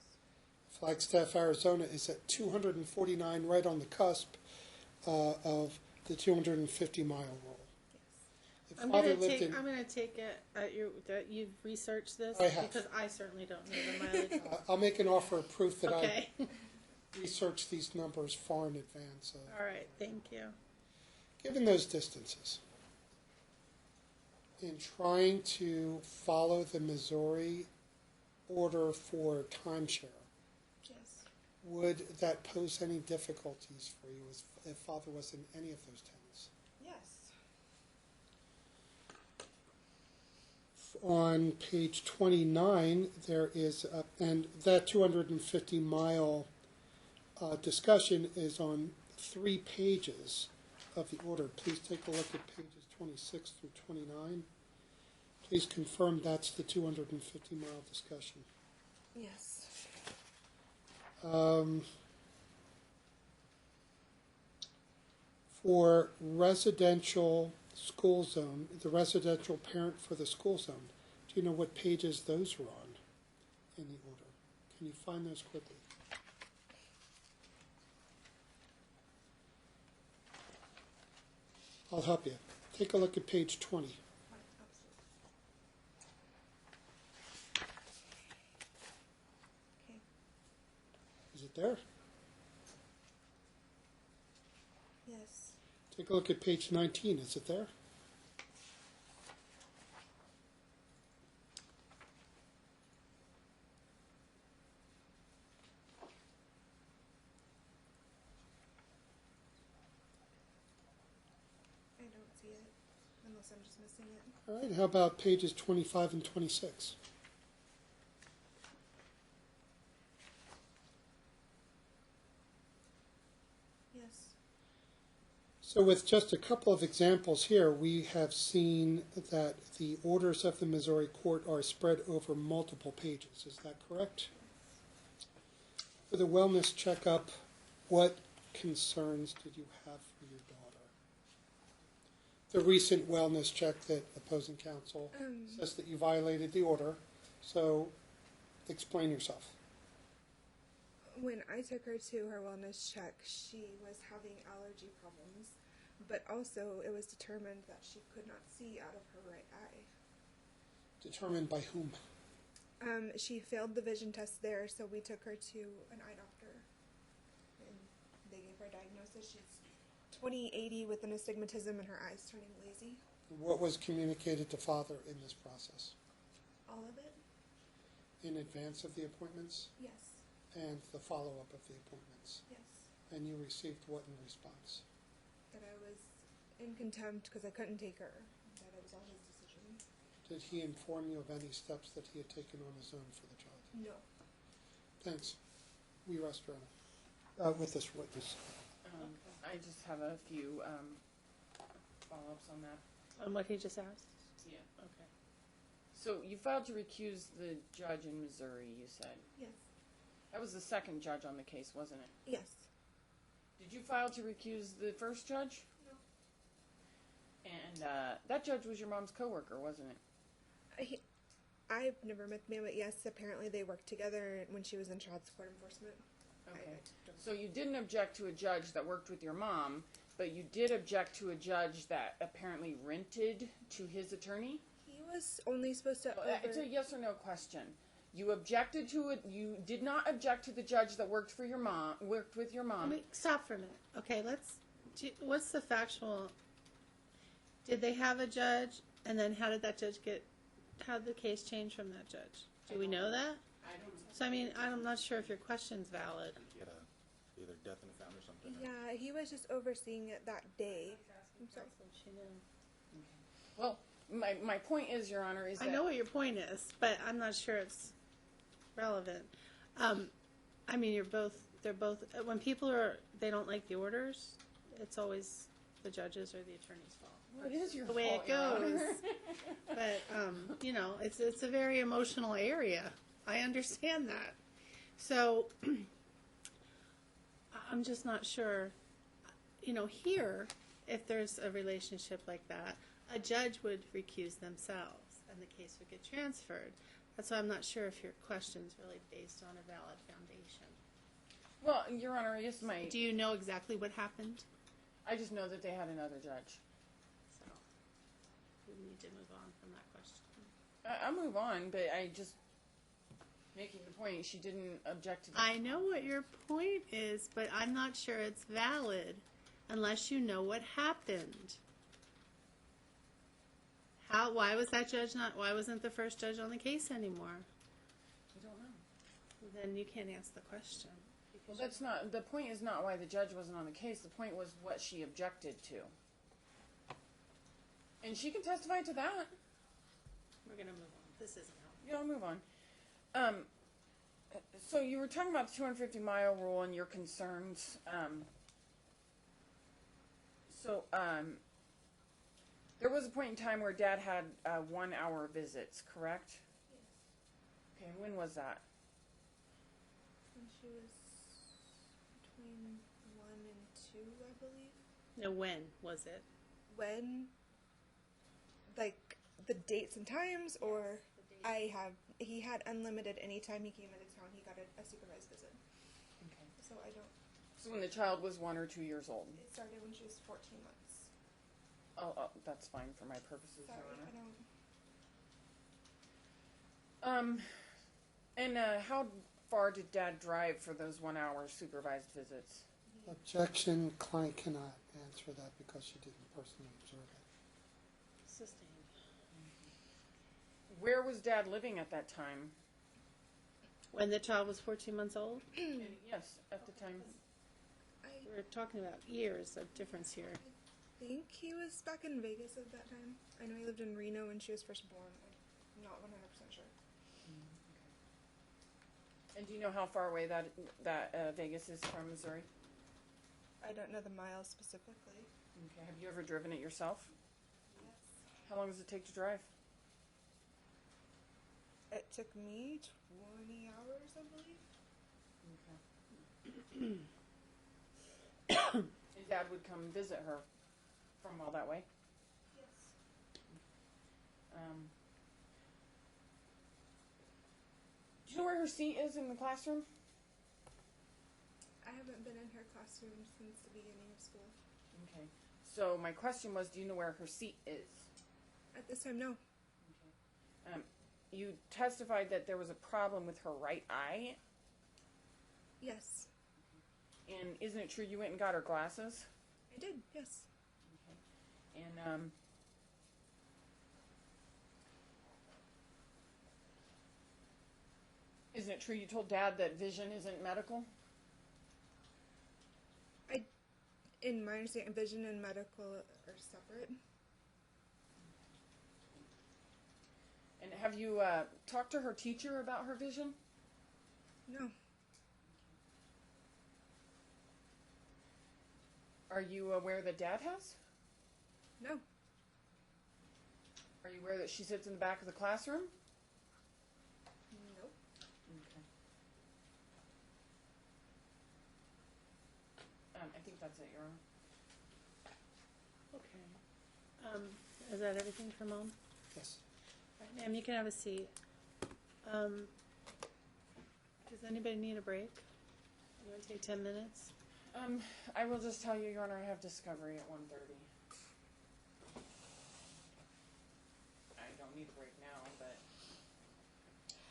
Flagstaff, Arizona is at 249, right on the cusp of the 250-mile rule. If I'm father gonna lived take, in, I'm gonna take it that you've researched this. I have. Because I certainly don't know the mileage. I'll make an offer of proof that Okay, I researched these numbers far in advance. all right, thank you. Given those distances, in trying to follow the Missouri order for timeshare, Yes. would that pose any difficulties for you if father was in any of those towns? Yes. On page 29, there is, and that 250-mile discussion is on 3 pages of the order. Please take a look at pages 26 through 29. Please confirm that's the 250-mile discussion. Yes. For residential school zone, the residential parent for the school zone, do you know what pages those are on in the order? Can you find those quickly? I'll help you. Take a look at page 20. Okay. Is it there? Yes. Take a look at page 19. Is it there? I don't see it, unless I'm just missing it. All right. How about pages 25 and 26? Yes. So with just a couple of examples here, we have seen that the orders of the Missouri court are spread over multiple pages. Is that correct? For the wellness checkup, what concerns did you have for your daughter? The recent wellness check that opposing counsel says that you violated the order. So explain yourself. When I took her to her wellness check, she was having allergy problems, but also it was determined that she could not see out of her right eye. Determined by whom? She failed the vision test there, so we took her to an eye doctor, and they gave her a diagnosis. She's 20/80 with an astigmatism, and her eyes turning lazy. What was communicated to father in this process? All of it? In advance of the appointments Yes. and the follow-up of the appointments? Yes. And you received what in response? That I was in contempt because I couldn't take her. That it was all his decision. Did he inform you of any steps that he had taken on his own for the child? No. Thanks. We rest, Your Honor. With this witness. I just have a few follow-ups on that. On what he just asked? Yeah. Okay. So you filed to recuse the judge in Missouri, you said. Yes. That was the second judge on the case, wasn't it? Yes. Did you file to recuse the first judge? No. And that judge was your mom's coworker, wasn't it? I've never met the man, but yes, apparently they worked together when she was in child support enforcement. Okay. So you didn't object to a judge that worked with your mom, but you did object to a judge that apparently rented to his attorney? He was only supposed to It's a yes or no question. You objected to it. You did not object to the judge that worked with your mom. Let me stop for a minute. Okay, what's the factual? Did they have a judge, and then how did the case change from that judge? Do we know that? I don't know. So, I mean, I'm not sure if your question's valid. He had either death in the family or something. Yeah, he was just overseeing it that day. I'm sorry. Well, my point is, Your Honor, is that I know what your point is, but I'm not sure it's relevant. I mean, they're both, when they don't like the orders, it's always the judge's or the attorney's fault. Well, it is your The way fault, it Your Honor. goes. But, it's a very emotional area. I understand that. So, I'm just not sure, here, if there's a relationship like that, a judge would recuse themselves and the case would get transferred. That's why I'm not sure if your question's really based on a valid foundation. Well, Your Honor, I guess Do you know exactly what happened? I just know that they had another judge. So, we need to move on from that question. I'll move on, but I just making the point. She didn't object to that. I know what your point is, but I'm not sure it's valid unless you know what happened. Why wasn't the first judge on the case anymore? I don't know. Then you can't ask the question. Well, the point is not why the judge wasn't on the case. The point was what she objected to. And she can testify to that. We're going to move on. This isn't helpful. Yeah, I'll move on. So you were talking about the 250-mile rule and your concerns. There was a point in time where Dad had 1-hour visits, correct? Yes. Okay, when was that? When she was between 1 and 2, I believe. No, when was it? When, like, the dates and times, or he had unlimited anytime he came into town, he got a supervised visit. Okay. So I don't, So when the child was 1 or 2 years old. it started when she was 14 months. Oh, that's fine for my purposes, Sorry, Your I don't. Honor. And how far did Dad drive for those 1-hour supervised visits? Objection, client cannot answer that because she didn't personally observe it. Sustained. Where was Dad living at that time? When the child was 14 months old? Yes, at the time. We're talking about years of difference here. I think he was back in Vegas at that time. I know he lived in Reno when she was first born. I'm not 100% sure. And do you know how far away that Vegas is from Missouri? I don't know the miles specifically. Okay. Have you ever driven it yourself? Yes. How long does it take to drive? It took me 20 hours, I believe. And Dad would come visit her from all that way? Yes. Do you know where her seat is in the classroom? I haven't been in her classroom since the beginning of school. Okay. So my question was, do you know where her seat is? At this time, no. You testified that there was a problem with her right eye, Yes. and isn't it true you went and got her glasses? I did, yes. And it true you told Dad that vision isn't medical? In my understanding, vision and medical are separate. And have you talked to her teacher about her vision? No. Are you aware that Dad has? No. Are you aware that she sits in the back of the classroom? Nope. Okay. I think that's it, Your Honor. Okay. Is that everything for Mom? Yes. All right, ma'am, you can have a seat. Does anybody need a break? You want to take 10 minutes? I will just tell you, Your Honor, I have discovery at 1:30. I don't need a break now, but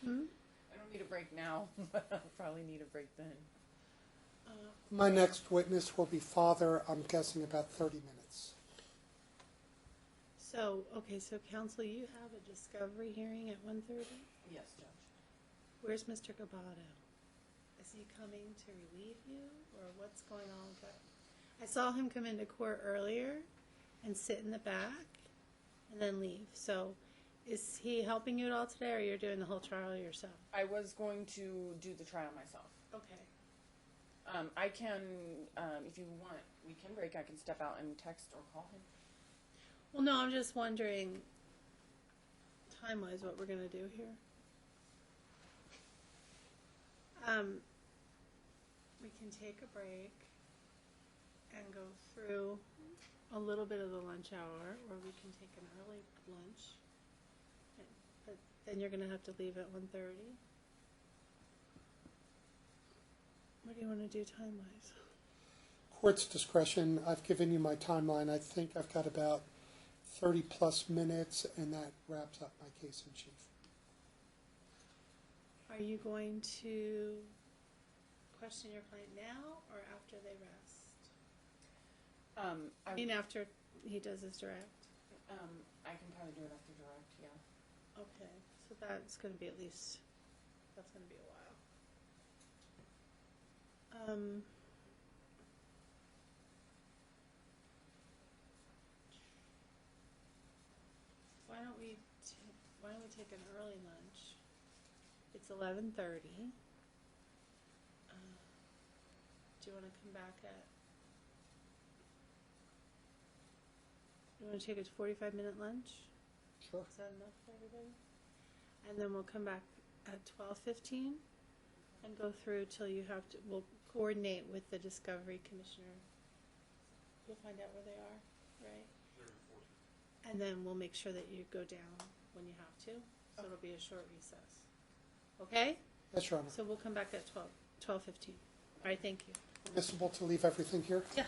I don't need a break now, but I'll probably need a break then. My next witness will be Father, I'm guessing about 30 minutes. So, okay, so counsel, you have a discovery hearing at 1:30? Yes, Judge. Where's Mr. Gabato? Is he coming to relieve you, or what's going on with that? I saw him come into court earlier and sit in the back and then leave. So, is he helping you at all today, or you're doing the whole trial yourself? I was going to do the trial myself. Okay. I can, if you want, we can break. I can step out and text or call him. Well, no, I'm just wondering, time-wise, what we're going to do here. We can take a break and go through a little bit of the lunch hour, or we can take an early lunch. But then you're going to have to leave at 1:30. What do you want to do time-wise? Court's discretion, I've given you my timeline. I think I've got about 30 plus minutes, and that wraps up my case in chief. Are you going to question your client now or after they rest? I mean, after he does his direct. I can probably do it after direct, yeah. Okay, so that's going to be that's going to be a while. Why don't we take an early lunch? It's 11:30. Do you want to come back at? You want to take a 45-minute lunch? Sure. Is that enough for everybody? And then we'll come back at 12:15 and go through till you have to. We'll coordinate with the Discovery Commissioner. You'll find out where they are, right? And then we'll make sure that you go down when you have to. So it'll be a short recess. Okay? Yes, Your Honor. So we'll come back at 12:15. All right, thank you. Permissible to leave everything here? Yeah.